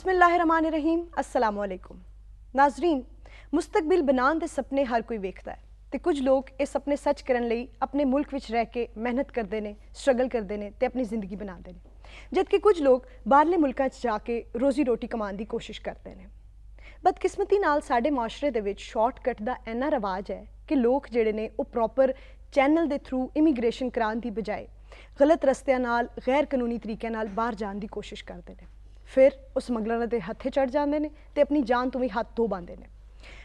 बिस्मिल्लाहिर्रहमानिर्रहीम अस्सलाम वालेकुम नाजरीन। मुस्तकबिल बनाने के सपने हर कोई वेखता है तो कुछ लोग ये सपने सच करने लई अपने मुल्क विच रह के मेहनत करते हैं, स्ट्रगल करते हैं तो अपनी जिंदगी बनाते हैं, जबकि कुछ लोग बाहरले मुल्कां च जाके रोजी रोटी कमाने की कोशिश करते हैं। बदकिस्मती नाल साडे माशरे दे विच शॉर्टकट का इन्ना रिवाज है कि लोग जिहड़े ने वो प्रॉपर चैनल के थ्रू इमीग्रेशन कराने की बजाय गलत रस्तियां नाल गैर कानूनी तरीके नाल बाहर जाने की कोशिश करते हैं, फिर उस स्मगलर के हत्थे चढ़ जाते हैं तो अपनी जान तो भी हाथ धो पाते हैं।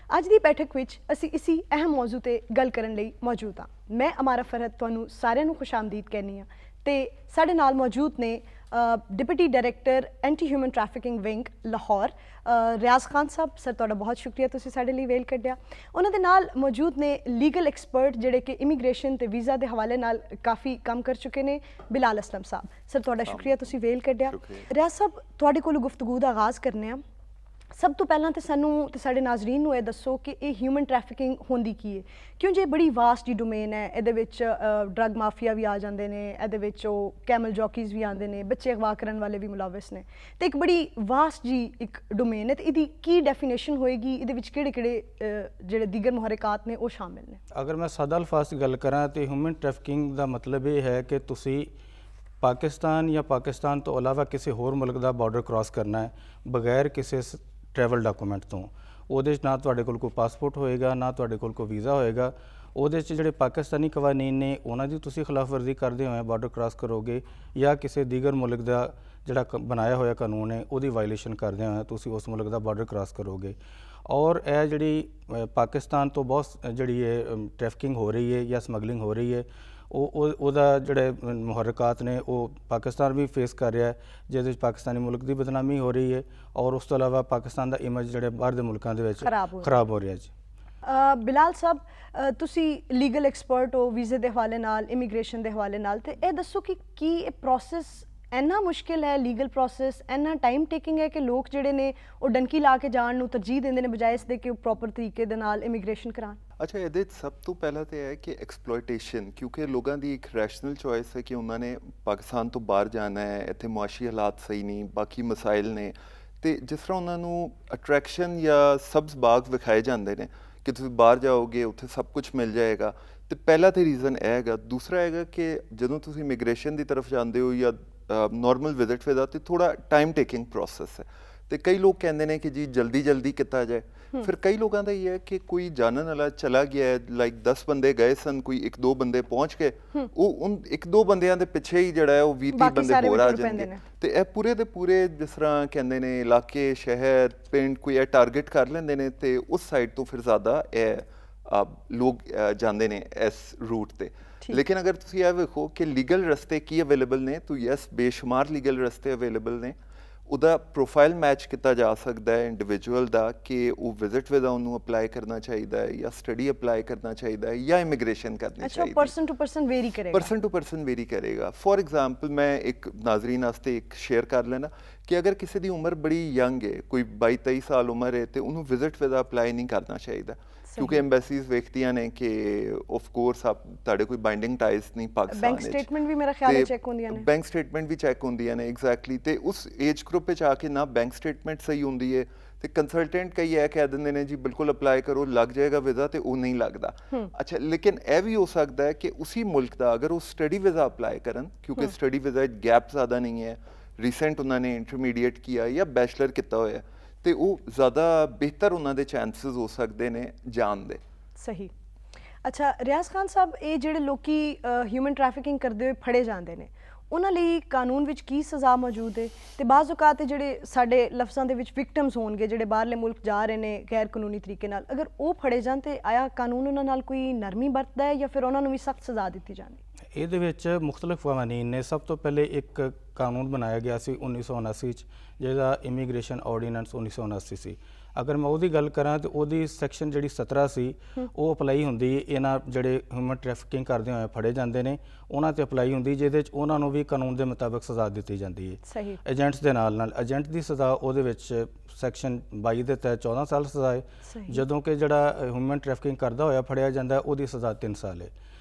अज की बैठक में असी इसी अहम मौजू पर गल करने लई मौजूद हाँ। मैं अमारा फरहत तुहानू सारिਆਂ ਨੂੰ खुशामदीद कहनी हाँ तो साडे नाल मौजूद ने deputy director anti human trafficking wing Lahore Riyaz Khan sahab. Sir तुहाडा बहुत शुक्रिया तुसीं साडे लई वेल कड्ढिया। उन्हां दे नाल मौजूद ने लीगल एक्सपर्ट जिहड़े कि इमीग्रेशन ते वीज़ा के हवाले नाल काफ़ी काम कर चुके हैं, बिलाल असलम साहब। सर तुहाडा शुक्रिया तुसीं वेल कड्ढिया। रियाज साहब तुहाडे कोलों गुफ्तगू दा आगाज़ करने आ। सब तो पहला तो सानू ते साडे नाजरीन नूं दसो कि ये ह्यूमन ट्रैफिकिंग होंदी की है, क्यों जे बड़ी वास्ट जी डोमेन है। ये ड्रग माफिया भी आ जाते हैं, ये कैमल जॉकीज़ भी आते हैं, बच्चे अगवा करने वाले भी मुलाविस ने, तो एक बड़ी वास्ट जी एक डोमेन है। तो इसकी की डेफिनेशन होएगी, ये किहड़े किहड़े जिहड़े दीगर मुहरकात ने वो शामिल ने? अगर मैं सादा अल्फाज गल करा तो ह्यूमन ट्रैफिकिंग का मतलब ये है कि तुसी पाकिस्तान या पाकिस्तान तो अलावा किसी होर मुल्क का बॉर्डर क्रॉस करना है बगैर किसी ट्रैवल डॉकूमेंट तो ਉਹਦੇ 'ਚ ਨਾ ਤੁਹਾਡੇ ਕੋਲ ਕੋਈ ਪਾਸਪੋਰਟ ਹੋਏਗਾ, ਨਾ ਤੁਹਾਡੇ ਕੋਲ ਕੋਈ ਵੀਜ਼ਾ ਹੋਏਗਾ। ਉਹਦੇ 'ਚ ਜਿਹੜੇ ਪਾਕਿਸਤਾਨੀ ਕਵਾਨੀਨ ਨੇ ਉਹਨਾਂ ਦੀ ਤੁਸੀਂ ਖਿਲਾਫਵਰਜ਼ੀ ਕਰਦੇ ਹੋਏ ਬਾਰਡਰ ਕ੍ਰਾਸ ਕਰੋਗੇ ਜਾਂ ਕਿਸੇ ਦੀਗਰ ਮੁਲਕ ਦਾ ਜਿਹੜਾ ਬਣਾਇਆ ਹੋਇਆ ਕਾਨੂੰਨ ਹੈ ਉਹਦੀ ਵਾਇਲੇਸ਼ਨ ਕਰਦੇ ਹੋਏ ਤੁਸੀਂ ਉਸ ਮੁਲਕ ਦਾ ਬਾਰਡਰ ਕ੍ਰਾਸ ਕਰੋਗੇ। ਔਰ ਇਹ ਜਿਹੜੀ ਪਾਕਿਸਤਾਨ ਤੋਂ ਬਹੁਤ ਜਿਹੜੀ ਟ੍ਰੈਫਿਕਿੰਗ ਹੋ ਰਹੀ ਹੈ ਜਾਂ ਸਮਗਲਿੰਗ ਹੋ ਰਹੀ ਹੈ ਉਹਦਾ ਜਿਹੜੇ ਮੁਹਰਕਾਤ ਨੇ ਉਹ ਪਾਕਿਸਤਾਨ ਵੀ ਫੇਸ ਕਰ ਰਿਹਾ, ਜਿਹਦੇ ਵਿੱਚ ਪਾਕਿਸਤਾਨੀ ਮੁਲਕ ਦੀ ਬਦਨਾਮੀ ਹੋ ਰਹੀ ਹੈ ਔਰ ਉਸ ਤੋਂ ਇਲਾਵਾ ਪਾਕਿਸਤਾਨ ਦਾ ਇਮੇਜ ਜਿਹੜੇ ਬਾਹਰ ਦੇ ਮੁਲਕਾਂ ਦੇ ਵਿੱਚ ਖਰਾਬ ਹੋ ਰਿਹਾ ਜੀ। बिलाल साहब तुसी लीगल एक्सपर्ट हो वीज़े के हवाले नाल, इमीग्रेशन के हवाले नाल, तो यह दसो कि ये प्रोसैस इन्ना मुश्किल है, लीगल प्रोसैस इन्ना टाइम टेकिंग है कि लोग जिहड़े ने वो डंकी ला के जाण नूं तरजीह देंदे ने बजाय इसदे कि प्रॉपर तरीके दे नाल इमीग्रेशन कराण? अच्छा, ये सब तो पहला तो है कि एक्सप्लोइटेशन, क्योंकि लोगों की एक रैशनल चॉइस है कि उन्होंने पाकिस्तान तो बाहर जाना है, इत्थे मुआशी हालात सही नहीं, बाकी मसाइल ने, तो जिस तरह उन्होंने अट्रैक्शन या सब्ज बाग विखाए जाते हैं कि तुम बाहर जाओगे उत्थे सब कुछ मिल जाएगा, तो पहला तो रीज़न है। दूसरा है कि जो तुम इमीग्रेशन की तरफ जाते हो या नॉर्मल विजिट वीज़ा तो थोड़ा टाइम टेकिंग प्रोसैस है। तो कई लोग कहते हैं कि जी जल्दी जल्दी किया जाए, फिर कई लोगों का ये है कि कोई जानने वाला चला गया है, लाइक 10 बंदे गए सन, कोई 1-2 बंदे पहुँच गए, वो उन 1-2 बंदियां दे पिछे ही जड़ा है वो 20-30 बंदे होर आ जाएंगे। तो यह पूरे दे पूरे जिस तरह कहते हैं इलाके शहर पिंड कोई यह टारगेट कर लेंदे ने, तो उस साइड तो फिर ज़्यादा लोग जाते हैं इस रूट पर। लेकिन अगर तुम यह वेखो कि लीगल रस्ते की अवेलेबल ने, तो यस बेशुमार लीगल रस्ते अवेलेबल ने। ਉਹਦਾ ਪ੍ਰੋਫਾਈਲ ਮੈਚ ਕੀਤਾ ਜਾ ਸਕਦਾ ਹੈ ਇੰਡੀਵਿਜੂਅਲ ਦਾ ਕਿ ਉਹ ਵਿਜ਼ਿਟ ਵੀਜ਼ਾ ਉਹਨੂੰ ਅਪਲਾਈ ਕਰਨਾ ਚਾਹੀਦਾ ਹੈ ਜਾਂ ਸਟੱਡੀ ਅਪਲਾਈ ਕਰਨਾ ਚਾਹੀਦਾ ਹੈ ਜਾਂ ਇਮੀਗ੍ਰੇਸ਼ਨ ਕਰਨੀ ਚਾਹੀਦੀ ਹੈ। ਅੱਛਾ, ਪਰਸਨ ਟੂ ਪਰਸਨ ਵੇਰੀ ਕਰੇਗਾ। ਫॉर एग्जांपल मैं एक नाजरीन वास्ते एक शेयर कर लेना कि अगर किसी की उम्र बड़ी यंग है, कोई 22-23 साल उम्र है, तो उन्होंने विजिट वीज़ा अप्लाई नहीं करना चाहिए, क्योंकि एम्बेसीज वेखदियां ने कि ऑफ कोर्स आप तुहाडे कोई बाइंडिंग टाइज नहीं पाकिस्तान। बैंक स्टेटमेंट भी मेरा ख्याल है चेक होंदियां ने, बैंक स्टेटमेंट भी चेक होंदियां ने एग्जैक्टली। तो उस एज ग्रुप में आके ना बैंक स्टेटमेंट सही होंदी है, तो कंसलटेंट कई यह कह देंगे ने जी बिल्कुल अप्लाई करो लग जाएगा वीज़ा, तो वो नहीं लगता। अच्छा, लेकिन यह भी हो सकता है कि उसी मुल्क का अगर वो स्टडी वीज़ा अप्लाई करन, क्योंकि स्टडी वीज़ा गैप ज़्यादा नहीं है, रिसेंट उन्होंने इंटरमीडिएट किया या बैचलर किया होया, तो वो ज़्यादा बेहतर उन्होंने चांसेस हो सकते हैं जान दे। सही। अच्छा रियाज खान साहब, ये जिहड़े लोकी ह्यूमन ट्रैफिकिंग करते हुए फड़े जाते हैं उन्हां लई कानून विच की सज़ा मौजूद है? तो बाज़ औकात जिहड़े साडे लफ्ज़ां दे विच विक्टिम्स होणगे जिहड़े बाहरले मुल्क जा रहे हैं गैर कानूनी तरीके नाल, अगर वो फड़े जान तो आया कानून उन्हां नाल कोई नरमी बरतदा है या फिर उन्हां नूं भी सख्त सज़ा दी जानी? ਇਹਦੇ ਵਿੱਚ ਮੁxਤਲਿਫ ਕਾਨੂੰਨ ਨੇ। ਸਭ ਤੋਂ ਪਹਿਲੇ ਇੱਕ ਕਾਨੂੰਨ ਬਣਾਇਆ ਗਿਆ ਸੀ 1979 'ਚ, ਜਿਹਦਾ ਇਮੀਗ੍ਰੇਸ਼ਨ ਆਰਡੀਨੈਂਸ 1979 ਸੀ। अगर मैं ਉਹਦੀ ਗੱਲ ਕਰਾਂ तो ਉਹਦੀ ਸੈਕਸ਼ਨ ਜਿਹੜੀ 17 ਸੀ ਉਹ ਅਪਲਾਈ ਹੁੰਦੀ ਇਹਨਾਂ ਜਿਹੜੇ ਹਿਊਮਨ ਟ੍ਰੈਫਿਕਿੰਗ ਕਰਦੇ ਹੋਏ ਫੜੇ ਜਾਂਦੇ ਨੇ ਉਹਨਾਂ ਤੇ ਅਪਲਾਈ ਹੁੰਦੀ, ਜਿਹਦੇ 'ਚ ਉਹਨਾਂ ਨੂੰ ਵੀ ਕਾਨੂੰਨ ਦੇ ਮੁਤਾਬਕ ਸਜ਼ਾ ਦਿੱਤੀ ਜਾਂਦੀ ਹੈ। ਸਹੀ। ਏਜੰਟਸ ਦੇ ਨਾਲ ਏਜੰਟ ਦੀ ਸਜ਼ਾ ਉਹਦੇ ਵਿੱਚ ਸੈਕਸ਼ਨ 22 ਦੇ ਤਹਿਤ 14 ਸਾਲ ਸਜ਼ਾ ਹੈ, ਜਦੋਂ ਕਿ ਜਿਹੜਾ ਹਿਊਮਨ ਟ੍ਰੈਫਿਕਿੰਗ ਕਰਦਾ ਹੋਇਆ ਫੜਿਆ ਜਾਂਦਾ ਉਹਦੀ ਸਜ਼ਾ 3 ਸਾਲ ਹੈ।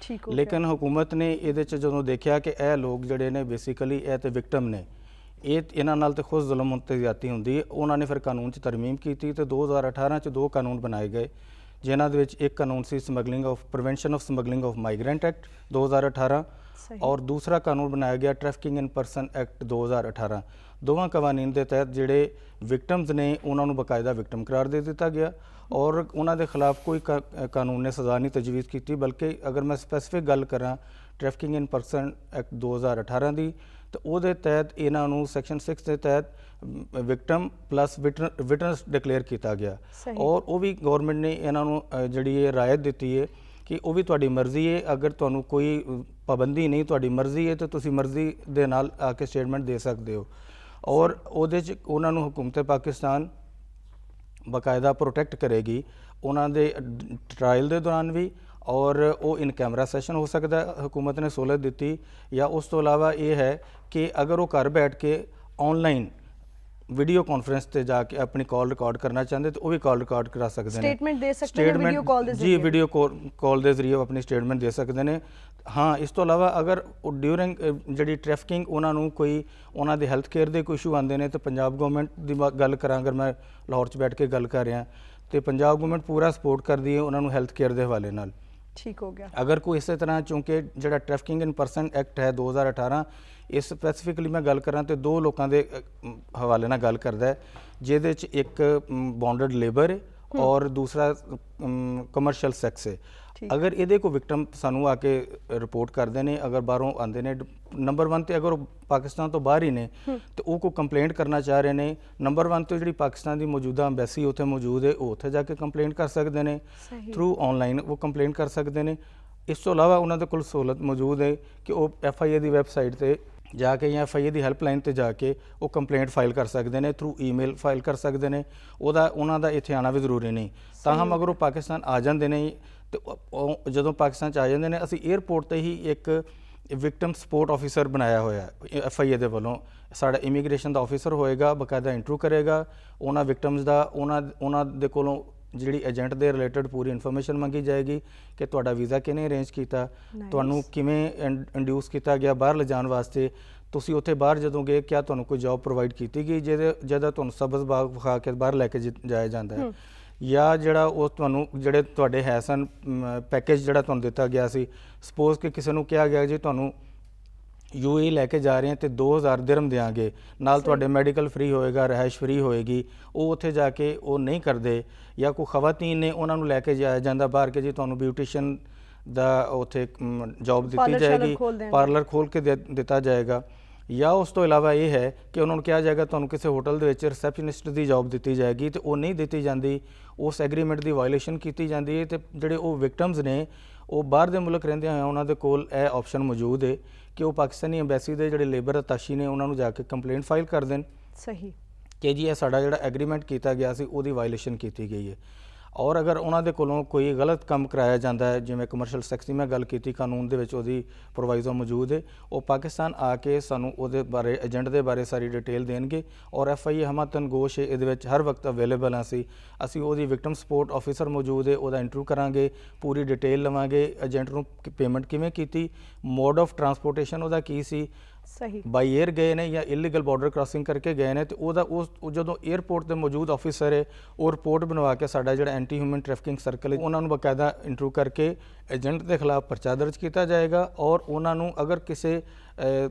लेकिन हुकूमत ने ये जो देखा कि यह लोग जोड़े ने बेसिकली यह तो विक्टम ने, ਇਹ ਇਹਨਾਂ ਨਾਲ ਤੇ ਖੁਦ ਜ਼ੁਲਮ ਤੇ ਜ਼ਿਆਦਤੀ ਹੁੰਦੀ ਹੈ। ਉਹਨਾਂ ਨੇ ਫਿਰ ਕਾਨੂੰਨ 'ਚ ਤਰਮੀਮ ਕੀਤੀ ਤੇ 2018 'ਚ 2 ਕਾਨੂੰਨ ਬਣਾਏ ਗਏ, ਜਿਨ੍ਹਾਂ ਦੇ ਵਿੱਚ ਇੱਕ ਕਾਨੂੰਨ ਸੀ prevention of smuggling of migrant act 2018 ਸਹੀ। ਔਰ ਦੂਸਰਾ ਕਾਨੂੰਨ ਬਣਾਇਆ ਗਿਆ ਟ੍ਰੈਫਿਕਿੰਗ ਇਨ ਪਰਸਨ ਐਕਟ 2018। ਦੋਵਾਂ ਕਵਾਨੀਨ ਦੇ ਤਹਿਤ ਜਿਹੜੇ ਵਿਕਟਮਸ ਨੇ ਉਹਨਾਂ ਨੂੰ ਬਕਾਇਦਾ ਵਿਕਟਮ ਕਰਾਰ ਦੇ ਦਿੱਤਾ ਗਿਆ ਔਰ ਉਹਨਾਂ ਦੇ ਖਿਲਾਫ ਕੋਈ ਕਾਨੂੰਨ ਨੇ ਸਜ਼ਾ ਨਹੀਂ ਤਜਵੀਜ਼ ਕੀਤੀ, ਬਲਕਿ ਅਗਰ ਮੈਂ ਸਪੈਸੀਫਿਕ ਗੱਲ ਕਰਾਂ ਟ੍ਰੈਫਿਕਿੰਗ ਇਨ ਪਰਸਨ ਐਕਟ 2018 ਦੀ, ਤਾਂ ਉਹਦੇ ਤਹਿਤ ਇਹਨਾਂ ਨੂੰ ਸੈਕਸ਼ਨ 6 ਦੇ ਤਹਿਤ ਵਿਕਟਮ ਪਲੱਸ ਵਿਟਨਸ ਡਿਕਲੇਅਰ ਕੀਤਾ ਗਿਆ ਸਹੀ। ਔਰ ਉਹ ਵੀ ਗਵਰਨਮੈਂਟ ਨੇ ਇਹਨਾਂ ਨੂੰ ਜਿਹੜੀ ਇਹ ਰਾਇਤ ਦਿੱਤੀ ਹੈ ਕਿ ਉਹ ਵੀ ਤੁਹਾਡੀ ਮਰਜ਼ੀ ਹੈ, ਅਗਰ ਤੁਹਾਨੂੰ ਕੋਈ ਪਾਬੰਦੀ ਨਹੀਂ, ਤੁਹਾਡੀ ਮਰਜ਼ੀ ਹੈ ਤਾਂ ਤੁਸੀਂ ਮਰਜ਼ੀ ਦੇ ਨਾਲ ਆ ਕੇ ਸਟੇਟਮੈਂਟ ਦੇ ਸਕਦੇ ਹੋ। ਔਰ ਉਹਦੇ 'ਚ ਉਹਨਾਂ ਨੂੰ ਹਕੂਮਤ ਪਾਕਿਸਤਾਨ ਬਾਕਾਇਦਾ ਪ੍ਰੋਟੈਕਟ ਕਰੇਗੀ ਉਹਨਾਂ ਦੇ ਟ੍ਰਾਇਲ ਦੇ ਦੌਰਾਨ ਵੀ, ਔਰ ਉਹ ਇਨ ਕੈਮਰਾ ਸੈਸ਼ਨ ਹੋ ਸਕਦਾ ਹੈ, ਹਕੂਮਤ ਨੇ ਸਹੂਲਤ ਦਿੱਤੀ। ਜਾਂ ਉਸ ਤੋਂ ਇਲਾਵਾ ਇਹ ਹੈ ਕਿ ਅਗਰ ਉਹ ਘਰ ਬੈਠ ਕੇ ਆਨਲਾਈਨ ਵੀਡੀਓ ਕਾਨਫਰੰਸ ਤੇ ਜਾ ਕੇ ਆਪਣੀ ਕਾਲ ਰਿਕਾਰਡ ਕਰਨਾ ਚਾਹੁੰਦੇ ਤਾਂ ਉਹ ਵੀ ਕਾਲ ਰਿਕਾਰਡ ਕਰਾ ਸਕਦੇ ਨੇ, ਸਟੇਟਮੈਂਟ ਦੇ ਸਕਦੇ ਨੇ ਵੀਡੀਓ ਕਾਲ ਦੇ ਜੀ ਜ਼ਰੀਏ। ਵੀਡੀਓ ਕਾਲ ਦੇ ਜ਼ਰੀਏ ਆਪਣੀ ਸਟੇਟਮੈਂਟ ਦੇ ਸਕਦੇ ਨੇ। ਹਾਂ, ਇਸ ਤੋਂ ਇਲਾਵਾ ਅਗਰ ਉਹ ਡਿਊਰਿੰਗ ਜਿਹੜੀ ਟ੍ਰੈਫਿਕਿੰਗ ਉਹਨਾਂ ਨੂੰ ਕੋਈ ਉਹਨਾਂ ਦੇ ਹੈਲਥ ਕੇਅਰ ਦੇ ਕੋਈ ਇਸ਼ੂ ਆਉਂਦੇ ਨੇ ਤਾਂ ਪੰਜਾਬ ਗਵਰਨਮੈਂਟ ਦੀ ਗੱਲ ਕਰਾਂ, ਅਗਰ ਮੈਂ ਲਾਹੌਰ 'ਚ ਬੈਠ ਕੇ ਗੱਲ ਕਰ ਰਿਹਾ ਤੇ ਪੰਜਾਬ ਗਵਰਨਮੈਂਟ ਪੂਰਾ ਸਪੋਰਟ ਕਰਦੀ ਹੈ ਉਹਨਾਂ ਨੂੰ ਹੈਲਥ ਕੇਅਰ ਦੇ ਹਵਾਲੇ ਨਾਲ। ਠੀਕ ਹੋ ਗਿਆ। ਅਗਰ ਕੋਈ ਇਸੇ ਤਰ੍ਹਾਂ, ਚੂੰਕਿ ਜਿਹੜਾ ਟ੍ਰੈਫਿਕਿੰਗ ਇਨ ਪਰਸਨ ਐਕਟ ਹੈ 2018, ਇਸ ਸਪੈਸੀਫਿਕਲੀ ਮੈਂ ਗੱਲ ਕਰਾਂ ਤੇ 2 ਲੋਕਾਂ ਦੇ ਹਵਾਲੇ ਨਾਲ ਗੱਲ ਕਰਦਾ ਹੈ, ਜਿਹਦੇ 'ਚ ਇੱਕ ਬੌਂਡਡ ਲੇਬਰ ਹੈ ਔਰ ਦੂਸਰਾ ਕਮਰਸ਼ੀਅਲ ਸੈਕਸ ਹੈ। ਅਗਰ ਇਹਦੇ ਕੋ ਵਿਕਟਮ ਸਾਨੂੰ ਆ ਕੇ ਰਿਪੋਰਟ ਕਰਦੇ ਨੇ, ਅਗਰ ਬਾਹਰੋਂ ਆਉਂਦੇ ਨੇ, ਨੰਬਰ 1 ਤੇ ਅਗਰ ਉਹ ਪਾਕਿਸਤਾਨ ਤੋਂ ਬਾਹਰ ਹੀ ਨੇ ਤੇ ਉਹ ਕੋਈ ਕੰਪਲੇਂਟ ਕਰਨਾ ਚਾਹ ਰਹੇ ਨੇ, ਨੰਬਰ 1 ਤੇ ਜਿਹੜੀ ਪਾਕਿਸਤਾਨ ਦੀ ਮੌਜੂਦਾ ਅੰਬੈਸੀ ਉੱਥੇ ਮੌਜੂਦ ਹੈ, ਉਹ ਉੱਥੇ ਜਾ ਕੇ ਕੰਪਲੇਂਟ ਕਰ ਸਕਦੇ ਨੇ ਥਰੂ ਆਨਲਾਈਨ, ਉਹ ਕੰਪਲੇਂਟ ਕਰ ਸਕਦੇ ਨੇ। ਇਸ ਤੋਂ ਇਲਾਵਾ ਉਹਨਾਂ ਦੇ ਕੋਲ ਸਹੂਲਤ ਮੌਜੂਦ ਹੈ ਕਿ ਉਹ FIA ਦੀ ਵੈਬਸਾਈਟ ਤੇ ਜਾ ਕੇ ਜਾਂ FIA ਦੀ ਹੈਲਪਲਾਈਨ ਤੇ ਜਾ ਕੇ ਉਹ ਕੰਪਲੇਂਟ ਫਾਈਲ ਕਰ ਸਕਦੇ ਨੇ, ਥਰੂ ਈਮੇਲ ਫਾਈਲ ਕਰ ਸਕਦੇ ਨੇ। ਉਹਨਾਂ ਦਾ ਇੱਥੇ ਆਉਣਾ ਵੀ ਜ਼ਰੂਰੀ ਨਹੀਂ। ਤਾਹਮ ਅਗਰ ਉਹ ਪਾਕਿਸਤਾਨ ਆ ਜਾਂਦੇ ਨੇ ਤੇ ਜਦੋਂ ਪਾਕਿਸਤਾਨ 'ਚ ਆ ਜਾਂਦੇ ਨੇ, ਅਸੀਂ 에ਅਰਪੋਰਟ ਤੇ ਹੀ ਇੱਕ ਵਿਕਟਮ ਸਪੋਰਟ ਆਫੀਸਰ ਬਣਾਇਆ ਹੋਇਆ FIA ਦੇ ਵੱਲੋਂ। ਸਾਡਾ ਇਮੀਗ੍ਰੇਸ਼ਨ ਦਾ ਆਫੀਸਰ ਹੋਏਗਾ, ਬਕਾਇਦਾ ਇੰਟਰਵਿਊ ਕਰੇਗਾ ਉਹਨਾਂ ਵਿਕਟਮਸ ਦਾ, ਉਹਨਾਂ ਦੇ ਕੋਲੋਂ ਜਿਹੜੀ ਏਜੰਟ ਦੇ ਰਿਲੇਟਡ ਪੂਰੀ ਇਨਫੋਰਮੇਸ਼ਨ ਮੰਗੀ ਜਾਏਗੀ ਕਿ ਤੁਹਾਡਾ ਵੀਜ਼ਾ ਕਿਹਨੇ ਅਰੇਂਜ ਕੀਤਾ, ਤੁਹਾਨੂੰ ਕਿਵੇਂ ਇੰਡਿਊਸ ਕੀਤਾ ਗਿਆ ਬਾਹਰ ਲਿਜਾਣ ਵਾਸਤੇ, ਤੁਸੀਂ ਉੱਥੇ ਬਾਹਰ ਜਦੋਂ ਗਏ ਕਿਆ ਤੁਹਾਨੂੰ ਕੋਈ ਜੌਬ ਪ੍ਰੋਵਾਈਡ ਕੀਤੀ ਗਈ ਜਿਹਦਾ ਤੁਹਾਨੂੰ ਸਬਜ਼ ਬਾਗ ਵਿਖਾ ਕੇ ਬਾਹਰ ਲੈ ਕੇ ਜਾਇਆ ਜਾਂਦਾ ਹੈ, ਜਾਂ ਜਿਹੜਾ ਉਹ ਤੁਹਾਨੂੰ ਜਿਹੜੇ ਤੁਹਾਡੇ ਹੈ ਸਨ ਪੈਕੇਜ ਜਿਹੜਾ ਤੁਹਾਨੂੰ ਦਿੱਤਾ ਗਿਆ ਸੀ। ਸਪੋਜ਼ ਕਿ ਕਿਸੇ ਨੂੰ ਕਿਹਾ ਗਿਆ ਜੀ ਤੁਹਾਨੂੰ UAE ਲੈ ਕੇ ਜਾ ਰਹੇ ਹਾਂ ਤੇ 2000 ਦਿਰਹਮ ਦਿਆਂਗੇ, ਨਾਲ ਤੁਹਾਡੇ ਮੈਡੀਕਲ ਫ੍ਰੀ ਹੋਏਗਾ, ਰਿਹਾਇਸ਼ ਫ੍ਰੀ ਹੋਏਗੀ, ਉਹ ਉੱਥੇ ਜਾ ਕੇ ਉਹ ਨਹੀਂ ਕਰਦੇ। ਜਾਂ ਕੋਈ ਖਵਾਤੀਨ ਨੇ ਉਹਨਾਂ ਨੂੰ ਲੈ ਕੇ ਜਾਇਆ ਜਾਂਦਾ ਬਾਹਰ ਕਿ ਜੀ ਤੁਹਾਨੂੰ ਬਿਊਟੀਸ਼ੀਅਨ ਦਾ ਉੱਥੇ ਜੌਬ ਦਿੱਤੀ ਜਾਏਗੀ, ਪਾਰਲਰ ਖੋਲ ਕੇ ਦਿੱਤਾ ਜਾਏਗਾ। ਜਾਂ ਉਸ ਤੋਂ ਇਲਾਵਾ ਇਹ ਹੈ ਕਿ ਉਹਨਾਂ ਨੂੰ ਕਿਹਾ ਜਾਏਗਾ ਤੁਹਾਨੂੰ ਕਿਸੇ ਹੋਟਲ ਦੇ ਵਿੱਚ ਰਿਸੈਪਸ਼ਨਿਸਟ ਦੀ ਜੌਬ ਦਿੱਤੀ ਜਾਏਗੀ ਤੇ ਉਹ ਨਹੀਂ ਦਿੱਤੀ ਜਾਂਦੀ, ਉਸ ਐਗਰੀਮੈਂਟ ਦੀ ਵਾਇਓਲੇਸ਼ਨ ਕੀਤੀ ਜਾਂਦੀ ਹੈ। ਤੇ ਜਿਹੜੇ ਉਹ ਵਿਕਟਮਸ ਨੇ ਉਹ ਬਾਹਰ ਦੇ ਮੁਲਕ ਰਹਿੰਦੇ ਹੋਏ ਉਹਨਾਂ ਦੇ ਕੋਲ ਇਹ ਆਪਸ਼ਨ ਮੌਜੂਦ ਹੈ ਕਿ ਉਹ ਪਾਕਿਸਤਾਨੀ ਅੰਬੈਸੀ ਦੇ ਜਿਹੜੇ ਲੇਬਰ ਅਤਾਸ਼ੀ ਨੇ ਉਹਨਾਂ ਨੂੰ ਜਾ ਕੇ ਕੰਪਲੇਂਟ ਫਾਈਲ ਕਰ ਦੇਣ ਸਹੀ ਕਿ ਜੀ ਇਹ ਸਾਡਾ ਜਿਹੜਾ ਐਗਰੀਮੈਂਟ ਕੀਤਾ ਗਿਆ ਸੀ ਉਹਦੀ ਵਾਇਓਲੇਸ਼ਨ ਕੀਤੀ ਗਈ ਹੈ। ਔਰ ਅਗਰ ਉਹਨਾਂ ਦੇ ਕੋਲੋਂ ਕੋਈ ਗਲਤ ਕੰਮ ਕਰਾਇਆ ਜਾਂਦਾ ਹੈ, ਜਿਵੇਂ ਕਮਰਸ਼ੀਅਲ ਸੈਕਸ ਦੀ ਮੈਂ ਗੱਲ ਕੀਤੀ, ਕਾਨੂੰਨ ਦੇ ਵਿੱਚ ਉਹਦੀ ਪ੍ਰੋਵਾਈਜ਼ੋ ਮੌਜੂਦ ਹੈ, ਉਹ ਪਾਕਿਸਤਾਨ ਆ ਕੇ ਸਾਨੂੰ ਉਹਦੇ ਬਾਰੇ ਏਜੰਟ ਦੇ ਬਾਰੇ ਸਾਰੀ ਡਿਟੇਲ ਦੇਣਗੇ। ਔਰ FIA ਹਮਾਤਨ ਗੋਸ਼ ਹੈ, ਇਹਦੇ ਵਿੱਚ ਹਰ ਵਕਤ ਅਵੇਲੇਬਲ ਹਾਂ ਅਸੀਂ ਉਹਦੀ ਵਿਕਟਮ ਸਪੋਰਟ ਆਫੀਸਰ ਮੌਜੂਦ ਹੈ, ਉਹਦਾ ਇੰਟਰਵਿਊ ਕਰਾਂਗੇ, ਪੂਰੀ ਡਿਟੇਲ ਲਵਾਂਗੇ, ਏਜੰਟ ਨੂੰ ਪੇਮੈਂਟ ਕਿਵੇਂ ਕੀਤੀ, ਮੋਡ ਆਫ ਟਰਾਂਸਪੋਰਟੇਸ਼ਨ ਉਹਦਾ ਕੀ ਸੀ, ਸਹੀ ਬਾਈ 에ਅਰ ਗਏ ਨੇ ਜਾਂ ਇਲੀਗਲ ਬਾਰਡਰ ਕ੍ਰਾਸਿੰਗ ਕਰਕੇ ਗਏ ਨੇ, ਤੇ ਉਹਦਾ ਉਹ ਜਦੋਂ 에ਅਰਪੋਰਟ ਤੇ ਮੌਜੂਦ ਆਫੀਸਰ ਹੈ ਉਹ ਰਿਪੋਰਟ ਬਣਵਾ ਕੇ ਸਾਡਾ ਜਿਹੜਾ ਐਂਟੀ ਹਿਊਮਨ ਟ੍ਰੈਫਿਕਿੰਗ ਸਰਕਲ ਹੈ ਉਹਨਾਂ ਨੂੰ ਬਕਾਇਦਾ ਇੰਟਰਵਿਊ ਕਰਕੇ ਏਜੰਟ ਦੇ ਖਿਲਾਫ ਪਰਚਾ ਦਰਜ ਕੀਤਾ ਜਾਏਗਾ। ਔਰ ਉਹਨਾਂ ਨੂੰ ਅਗਰ ਕਿਸੇ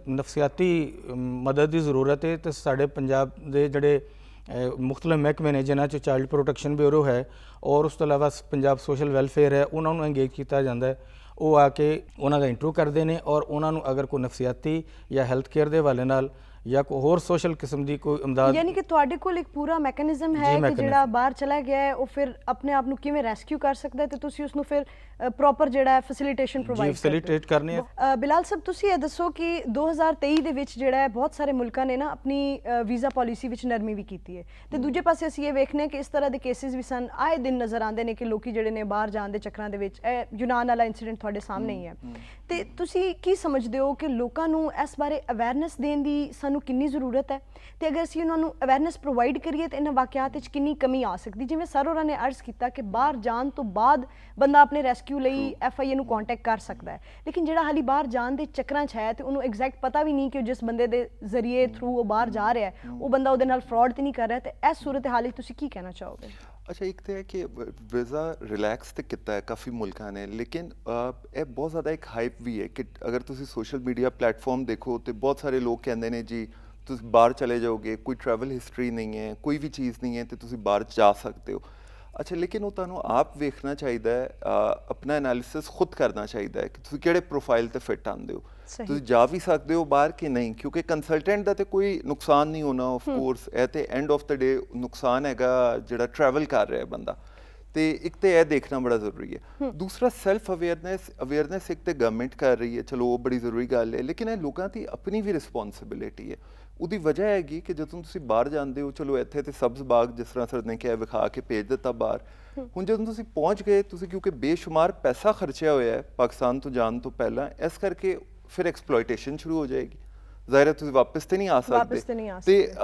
ਨਫਸੀਆਤੀ ਮਦਦ ਦੀ ਜ਼ਰੂਰਤ ਹੈ ਤੇ ਸਾਡੇ ਪੰਜਾਬ ਦੇ ਜਿਹੜੇ ਮੁਖਤਲਿਫ ਮਹਿਕਮੇ ਨੇ ਜਿਨ੍ਹਾਂ 'ਚ ਚਾਈਲਡ ਪ੍ਰੋਟੈਕਸ਼ਨ ਬਿਊਰੋ ਹੈ ਔਰ ਉਸ ਤੋਂ ਇਲਾਵਾ ਪੰਜਾਬ ਸੋਸ਼ਲ ਵੈਲਫੇਅਰ ਹੈ, ਉਹਨਾਂ ਨੂੰ ਇੰਗੇਜ ਕੀਤਾ ਜਾਂਦਾ ਹੈ। ਉਹ ਆ ਕੇ ਉਹਨਾਂ ਦਾ ਇੰਟਰਵਿਊ ਕਰਦੇ ਨੇ ਔਰ ਉਹਨਾਂ ਨੂੰ ਅਗਰ ਕੋਈ ਨਫਸੀਆਤੀ ਜਾਂ ਹੈਲਥ ਕੇਅਰ ਦੇ ਹਵਾਲੇ ਨਾਲ ਜਾਂ ਕੋਈ ਹੋਰ ਸੋਸ਼ਲ ਕਿਸਮ ਦੀ ਕੋਈ ਇਮਦਾਦ, ਯਾਨੀ ਕਿ ਤੁਹਾਡੇ ਕੋਲ ਇੱਕ ਪੂਰਾ ਮੈਕੈਨਿਜ਼ਮ ਹੈ ਕਿ ਜਿਹੜਾ ਬਾਹਰ ਚਲਾ ਗਿਆ ਹੈ ਉਹ ਫਿਰ ਆਪਣੇ ਆਪ ਨੂੰ ਕਿਵੇਂ ਰੈਸਕਿਊ ਕਰ ਸਕਦਾ ਹੈ ਤੇ ਤੁਸੀਂ ਉਸ ਨੂੰ ਫਿਰ ਪ੍ਰੋਪਰ ਜਿਹੜਾ ਹੈ ਫੈਸਿਲਿਟੇਸ਼ਨ ਫੈਸਿਲਿਟੇਟ ਕਰਨੀ ਹੈ। ਬਿਲਾਲ ਸਾਹਿਬ, ਤੁਸੀਂ ਇਹ ਦੱਸੋ ਕਿ 2023 ਦੇ ਵਿੱਚ ਜਿਹੜਾ ਹੈ ਬਹੁਤ ਸਾਰੇ ਮੁਲਕਾਂ ਨੇ ਨਾ ਆਪਣੀ ਵੀਜ਼ਾ ਪਾਲਿਸੀ ਵਿੱਚ ਨਰਮੀ ਵੀ ਕੀਤੀ ਹੈ ਤੇ ਦੂਜੇ ਪਾਸੇ ਅਸੀਂ ਇਹ ਵੇਖਨੇ ਕਿ ਇਸ ਤਰ੍ਹਾਂ ਦੇ ਕੇਸਿਸ ਵੀ ਸਨ, ਆਏ ਦਿਨ ਨਜ਼ਰ ਆਉਂਦੇ ਨੇ ਕਿ ਲੋਕੀ ਜਿਹੜੇ ਨੇ ਬਾਹਰ ਜਾਣ ਦੇ ਚੱਕਰਾਂ ਦੇ ਵਿੱਚ, ਯੂਨਾਨ ਵਾਲਾ ਇਨਸੀਡੈਂਟ ਤੁਹਾਡੇ ਸਾਹਮਣੇ ਹੀ ਹੈ, ਤੇ ਤੁਸੀਂ ਕੀ ਸਮਝਦੇ ਹੋ ਕਿ ਲੋਕਾਂ ਨੂੰ ਇਸ ਬਾਰੇ ਅਵੇਅਰਨੈਸ ਦੇਣ ਦੀ ਸਾਨੂੰ ਕਿੰਨੀ ਜ਼ਰੂਰਤ ਹੈ ਤੇ ਅਗਰ ਅਸੀਂ ਉਹਨਾਂ ਨੂੰ ਅਵੇਅਰਨੈਸ ਪ੍ਰੋਵਾਈਡ ਕਰੀਏ ਤਾਂ ਇਹਨਾਂ ਵਾਕਿਆਤ ਵਿੱਚ ਕਿੰਨੀ ਕਮੀ ਆ ਸਕਦੀ। ਜਿਵੇਂ ਸਰ ਹੋਰਾਂ ਨੇ ਅਰਜ਼ ਕੀਤਾ ਕਿ ਬਾਹਰ ਜਾਣ ਤੋਂ ਬਾਅਦ ਬੰਦਾ ਆਪਣੇ ਰੈਸਕਿਊ ਲਈ FIA ਨੂੰ ਕੰਟੈਕਟ ਕਰ ਸਕਦਾ ਹੈ, ਲੇਕਿਨ ਜਿਹੜਾ ਹਾਲੀ ਬਾਹਰ ਜਾਣ ਦੇ ਚੱਕਰਾਂ 'ਚ ਹੈ ਤੇ ਉਹਨੂੰ ਐਗਜ਼ੈਕਟ ਪਤਾ ਵੀ ਨਹੀਂ ਕਿ ਉਹ ਜਿਸ ਬੰਦੇ ਦੇ ਜ਼ਰੀਏ ਥਰੂ ਉਹ ਬਾਹਰ ਜਾ ਰਿਹਾ ਹੈ ਉਹ ਬੰਦਾ ਉਹਦੇ ਨਾਲ ਫਰਾਡ ਤੇ ਨਹੀਂ ਕਰ ਰਿਹਾ, ਤੇ ਇਸ ਸੂਰਤ ਹਾਲ ਵਿੱਚ ਤੁਸੀਂ ਕੀ ਕਹਿਣਾ ਚਾਹੋਗੇ? ਅੱਛਾ, ਇੱਕ ਤਾਂ ਹੈ ਕਿ ਵੀਜ਼ਾ ਰਿਲੈਕਸ ਤੇ ਕੀਤਾ ਹੈ ਕਾਫੀ ਮੁਲਕਾਂ ਨੇ, ਲੇਕਿਨ ਇਹ ਬਹੁਤ ਜ਼ਿਆਦਾ ਇੱਕ ਹਾਈਪ ਵੀ ਹੈ ਕਿ ਅਗਰ ਤੁਸੀਂ ਸੋਸ਼ਲ ਮੀਡੀਆ ਪਲੇਟਫਾਰਮ ਦੇਖੋ ਤੇ ਬਹੁਤ ਸਾਰੇ ਲੋਕ ਕਹਿੰਦੇ ਨੇ ਜੀ ਤੁਸੀਂ ਬਾਹਰ ਚਲੇ ਜਾਓਗੇ, ਕੋਈ ਟਰੈਵਲ ਹਿਸਟਰੀ ਨਹੀਂ ਹੈ, ਕੋਈ ਵੀ ਚੀਜ਼ ਨਹੀਂ ਹੈ ਤੇ ਤੁਸੀਂ ਬਾਹਰ ਜਾ ਸਕਦੇ ਹੋ। ਅੱਛਾ, ਲੇਕਿਨ ਉਹ ਤੁਹਾਨੂੰ ਆਪ ਵੇਖਣਾ ਚਾਹੀਦਾ ਹੈ, ਆਪਣਾ ਐਨਾਲਿਸਿਸ ਖੁਦ ਕਰਨਾ ਚਾਹੀਦਾ ਹੈ ਕਿ ਤੁਸੀਂ ਕਿਹੜੇ ਪ੍ਰੋਫਾਈਲ ਤੇ ਫਿੱਟ ਆਉਂਦੇ ਹੋ। ਤੁਸੀਂ ਜਾ ਵੀ ਸਕਦੇ ਹੋ ਬਾਹਰ ਕਿ ਨਹੀਂ, ਕਿਉਂਕਿ ਕੰਸਲਟੈਂਟ ਦਾ ਤੇ ਕੋਈ ਨੁਕਸਾਨ ਨਹੀਂ ਹੋਣਾ ਆਫ ਕੋਰਸ, ਇਹ ਤੇ ਐਂਡ ਆਫ ਦ ਡੇ ਨੁਕਸਾਨ ਹੈਗਾ ਜਿਹੜਾ ਟਰੈਵਲ ਕਰ ਰਿਹਾ ਬੰਦਾ। ਤੇ ਇੱਕ ਤੇ ਇਹ ਦੇਖਣਾ ਬੜਾ ਜ਼ਰੂਰੀ ਹੈ। ਦੂਸਰਾ ਸੈਲਫ ਅਵੇਅਰਨੈਸ ਇੱਕ ਤੇ ਗਵਰਨਮੈਂਟ ਕਰ ਰਹੀ ਹੈ, ਚਲੋ ਉਹ ਬੜੀ ਜ਼ਰੂਰੀ ਗੱਲ ਹੈ, ਲੇਕਿਨ ਇਹ ਲੋਕਾਂ ਦੀ ਆਪਣੀ ਵੀ ਰਿਸਪੌਂਸਿਬਿਲਿਟੀ ਹੈ। ਉਹਦੀ ਵਜ੍ਹਾ ਹੈਗੀ ਕਿ ਜਦੋਂ ਤੁਸੀਂ ਬਾਹਰ ਜਾਂਦੇ ਹੋ, ਚਲੋ ਇੱਥੇ ਤੇ ਸਬਜ਼ ਬਾਗ ਜਿਸ ਤਰ੍ਹਾਂ ਸਰ ਨੇ ਕਿਹਾ ਵਿਖਾ ਕੇ ਭੇਜ ਦਿੱਤਾ ਬਾਹਰ, ਹੁਣ ਜਦੋਂ ਤੁਸੀਂ ਪਹੁੰਚ ਗਏ, ਤੁਸੀਂ ਕਿਉਂਕਿ ਬੇਸ਼ੁਮਾਰ ਪੈਸਾ ਖਰਚਿਆ ਹੋਇਆ ਹੈ ਪਾਕਿਸਤਾਨ ਤੋਂ ਜਾਣ ਤੋਂ ਪਹਿਲਾਂ, ਇਸ ਕਰਕੇ ਫਿਰ ਐਕਸਪਲੋਇਟੇਸ਼ਨ ਸ਼ੁਰੂ ਹੋ ਜਾਏਗੀ। ਜ਼ਾਹਿਰ ਹੈ ਤੁਸੀਂ ਵਾਪਸ ਤੇ ਨਹੀਂ ਆ ਸਕਦੇ, ਤੇ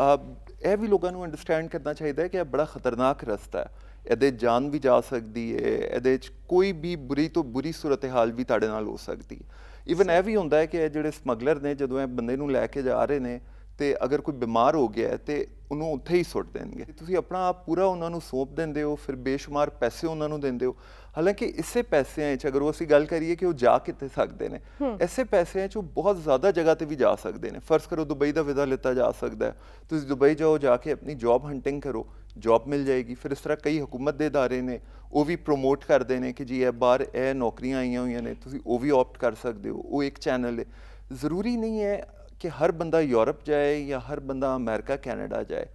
ਇਹ ਵੀ ਲੋਕਾਂ ਨੂੰ ਅੰਡਰਸਟੈਂਡ ਕਰਨਾ ਚਾਹੀਦਾ ਹੈ ਕਿ ਇਹ ਬੜਾ ਖਤਰਨਾਕ ਰਸਤਾ ਹੈ, ਇਹਦੇ ਜਾਨ ਵੀ ਜਾ ਸਕਦੀ ਹੈ, ਇਹਦੇ 'ਚ ਕੋਈ ਵੀ ਬੁਰੀ ਤੋਂ ਬੁਰੀ ਸੂਰਤ ਹਾਲ ਵੀ ਤੁਹਾਡੇ ਨਾਲ ਹੋ ਸਕਦੀ ਹੈ। ਈਵਨ ਇਹ ਵੀ ਹੁੰਦਾ ਹੈ ਕਿ ਇਹ ਜਿਹੜੇ ਸਮਗਲਰ ਨੇ ਜਦੋਂ ਇਹ ਬੰਦੇ ਨੂੰ ਲੈ ਕੇ ਜਾ ਰਹੇ ਨੇ ਤੇ ਅਗਰ ਕੋਈ ਬਿਮਾਰ ਹੋ ਗਿਆ ਤੇ ਉਹਨੂੰ ਉੱਥੇ ਹੀ ਸੁੱਟ ਦੇਣਗੇ। ਤੁਸੀਂ ਆਪਣਾ ਆਪ ਪੂਰਾ ਉਹਨਾਂ ਨੂੰ ਸੌਂਪ ਦਿੰਦੇ ਹੋ, ਫਿਰ ਬੇਸ਼ੁਮਾਰ ਪੈਸੇ ਉਹਨਾਂ ਨੂੰ ਦਿੰਦੇ ਹੋ। ਹਾਲਾਂਕਿ ਇਸੇ ਪੈਸਿਆਂ 'ਚ ਅਗਰ ਉਹ ਅਸੀਂ ਗੱਲ ਕਰੀਏ ਕਿ ਉਹ ਜਾ ਕਿੱਥੇ ਸਕਦੇ ਨੇ, ਇਸੇ ਪੈਸਿਆਂ 'ਚ ਉਹ ਬਹੁਤ ਜ਼ਿਆਦਾ ਜਗ੍ਹਾ ਤੇ ਵੀ ਜਾ ਸਕਦੇ ਨੇ। ਫਰਜ਼ ਕਰੋ ਦੁਬਈ ਦਾ ਵੀਜ਼ਾ ਲਿੱਤਾ ਜਾ ਸਕਦਾ ਹੈ, ਤੁਸੀਂ ਦੁਬਈ ਜਾਓ, ਜਾ ਕੇ ਆਪਣੀ ਜੌਬ ਹੰਟਿੰਗ ਕਰੋ, ਜੌਬ ਮਿਲ ਜਾਏਗੀ। ਫਿਰ ਇਸ ਤਰ੍ਹਾਂ ਕਈ ਹੁਕੂਮਤ ਦੇ ਅਦਾਰੇ ਨੇ, ਉਹ ਵੀ ਪ੍ਰੋਮੋਟ ਕਰਦੇ ਨੇ ਕਿ ਜੀ ਇਹ ਬਾਹਰ ਇਹ ਨੌਕਰੀਆਂ ਆਈਆਂ ਹੋਈਆਂ ਨੇ, ਤੁਸੀਂ ਉਹ ਵੀ ਆਪਟ ਕਰ ਸਕਦੇ ਹੋ, ਉਹ ਇੱਕ ਚੈਨਲ ਹੈ। ਜ਼ਰੂਰੀ ਨਹੀਂ ਹੈ ਕਿ ਹਰ ਬੰਦਾ ਯੂਰਪ ਜਾਏ ਜਾਂ ਹਰ ਬੰਦਾ ਅਮਰੀਕਾ ਕੈਨੇਡਾ ਜਾਏ।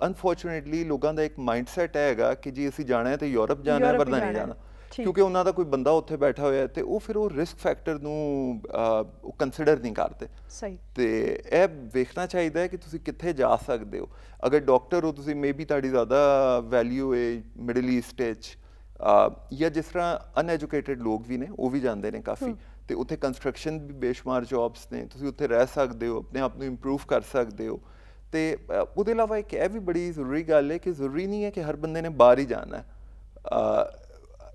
ਅਨਫੋਰਚੂਨੇਟਲੀ ਲੋਕਾਂ ਦਾ ਇੱਕ ਮਾਈਂਡਸੈਟ ਹੈਗਾ ਕਿ ਜੀ ਅਸੀਂ ਜਾਣਾ ਹੈ ਤੇ ਯੂਰਪ ਜਾਣਾ ਹੈ, ਵਰਨਾ ਨਹੀਂ ਜਾਣਾ, ਕਿਉਂਕਿ ਉਹਨਾਂ ਦਾ ਕੋਈ ਬੰਦਾ ਉੱਥੇ ਬੈਠਾ ਹੋਇਆ ਤੇ ਉਹ ਫਿਰ ਉਹ ਰਿਸਕ ਫੈਕਟਰ ਨੂੰ ਉਹ ਕੰਸੀਡਰ ਨਹੀਂ ਕਰਦੇ। ਸਹੀ, ਤੇ ਇਹ ਵੇਖਣਾ ਚਾਹੀਦਾ ਹੈ ਕਿ ਤੁਸੀਂ ਕਿੱਥੇ ਜਾ ਸਕਦੇ ਹੋ। ਅਗਰ ਡਾਕਟਰ ਹੋ ਤੁਸੀਂ, ਮੇਬੀ ਤੁਹਾਡੀ ਜ਼ਿਆਦਾ ਵੈਲਿਊ ਹੈ ਮਿਡਲ ਈਸਟ 'ਚ, ਜਾਂ ਜਿਸ ਤਰ੍ਹਾਂ ਅਨਐਜੂਕੇਟਿਡ ਲੋਕ ਵੀ ਨੇ ਉਹ ਵੀ ਜਾਂਦੇ ਨੇ ਕਾਫੀ, ਤੇ ਉੱਥੇ ਕੰਸਟਰਕਸ਼ਨ ਵੀ ਬੇਸ਼ੁਮਾਰ ਜੌਬਸ ਨੇ, ਤੁਸੀਂ ਉੱਥੇ ਰਹਿ ਸਕਦੇ ਹੋ, ਆਪਣੇ ਆਪ ਨੂੰ ਇੰਪਰੂਵ ਕਰ ਸਕਦੇ ਹੋ। ਤੇ ਉਹਦੇ ਇਲਾਵਾ ਇੱਕ ਇਹ ਵੀ ਬੜੀ ਜ਼ਰੂਰੀ ਗੱਲ ਹੈ ਕਿ ਜ਼ਰੂਰੀ ਨਹੀਂ ਹੈ ਕਿ ਹਰ ਬੰਦੇ ਨੇ ਬਾਹਰ ਹੀ ਜਾਣਾ ਹੈ।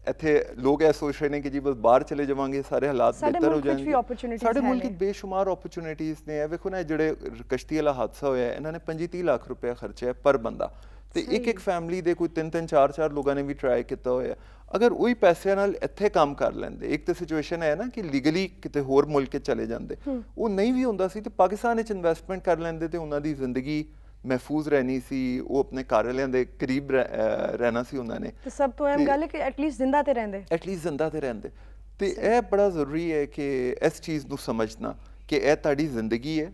ਇੱਥੇ ਲੋਕ ਇਹ ਸੋਚ ਰਹੇ ਨੇ ਕਿ ਜੀ ਬਸ ਬਾਹਰ ਚਲੇ ਜਾਵਾਂਗੇ ਸਾਰੇ ਹਾਲਾਤ ਬਿਹਤਰ ਹੋ ਜਾਣਗੇ। ਸਾਡੇ ਮੁਲਕ ਵਿੱਚ ਬੇਸ਼ੁਮਾਰ ਓਪਰਚੁਨਿਟੀਜ਼ ਨੇ। ਇਹ ਵੇਖੋ ਨਾ, ਜਿਹੜੇ ਕਸ਼ਤੀ ਵਾਲਾ ਹਾਦਸਾ ਹੋਇਆ, ਇਹਨਾਂ ਨੇ 25-30 ਲੱਖ ਰੁਪਇਆ ਖਰਚਿਆ ਪਰ ਬੰਦਾ, ਤੇ ਇੱਕ ਫੈਮਿਲੀ ਦੇ ਕੋਈ 3-3 4-4 ਲੋਕਾਂ ਨੇ ਵੀ ਟਰਾਈ ਕੀਤਾ ਹੋਇਆ। ਅਗਰ ਉਹੀ ਪੈਸਿਆਂ ਨਾਲ ਇੱਥੇ ਕੰਮ ਕਰ ਲੈਂਦੇ, ਇੱਕ ਤਾਂ ਸਿਚੁਏਸ਼ਨ ਹੈ ਨਾ ਕਿ ਲੀਗਲੀ ਕਿਤੇ ਹੋਰ ਮੁਲਕ 'ਚ ਚਲੇ ਜਾਂਦੇ, ਉਹ ਨਹੀਂ ਵੀ ਹੁੰਦਾ ਸੀ ਤੇ ਪਾਕਿਸਤਾਨ ਵਿੱਚ ਇਨਵੈਸਟਮੈਂਟ ਕਰ ਲੈਂਦੇ ਤੇ ਉਹਨਾਂ ਦੀ ਜ਼ਿੰਦਗੀ ਮਹਿਫੂਜ਼ ਰਹਿਣੀ ਸੀ, ਉਹ ਆਪਣੇ ਘਰ ਵਾਲਿਆਂ ਦੇ ਕਰੀਬ ਰਹਿਣਾ ਸੀ ਉਹਨਾਂ ਨੇ। ਤੇ ਸਭ ਤੋਂ ਅਹਿਮ ਗੱਲ ਹੈ ਕਿ ਐਟਲੀਸਟ ਜ਼ਿੰਦਾ ਤੇ ਰਹਿੰਦੇ। ਤੇ ਇਹ ਬੜਾ ਜ਼ਰੂਰੀ ਹੈ ਕਿ ਇਸ ਚੀਜ਼ ਨੂੰ ਸਮਝਣਾ ਕਿ ਇਹ ਤੁਹਾਡੀ ਜ਼ਿੰਦਗੀ ਹੈ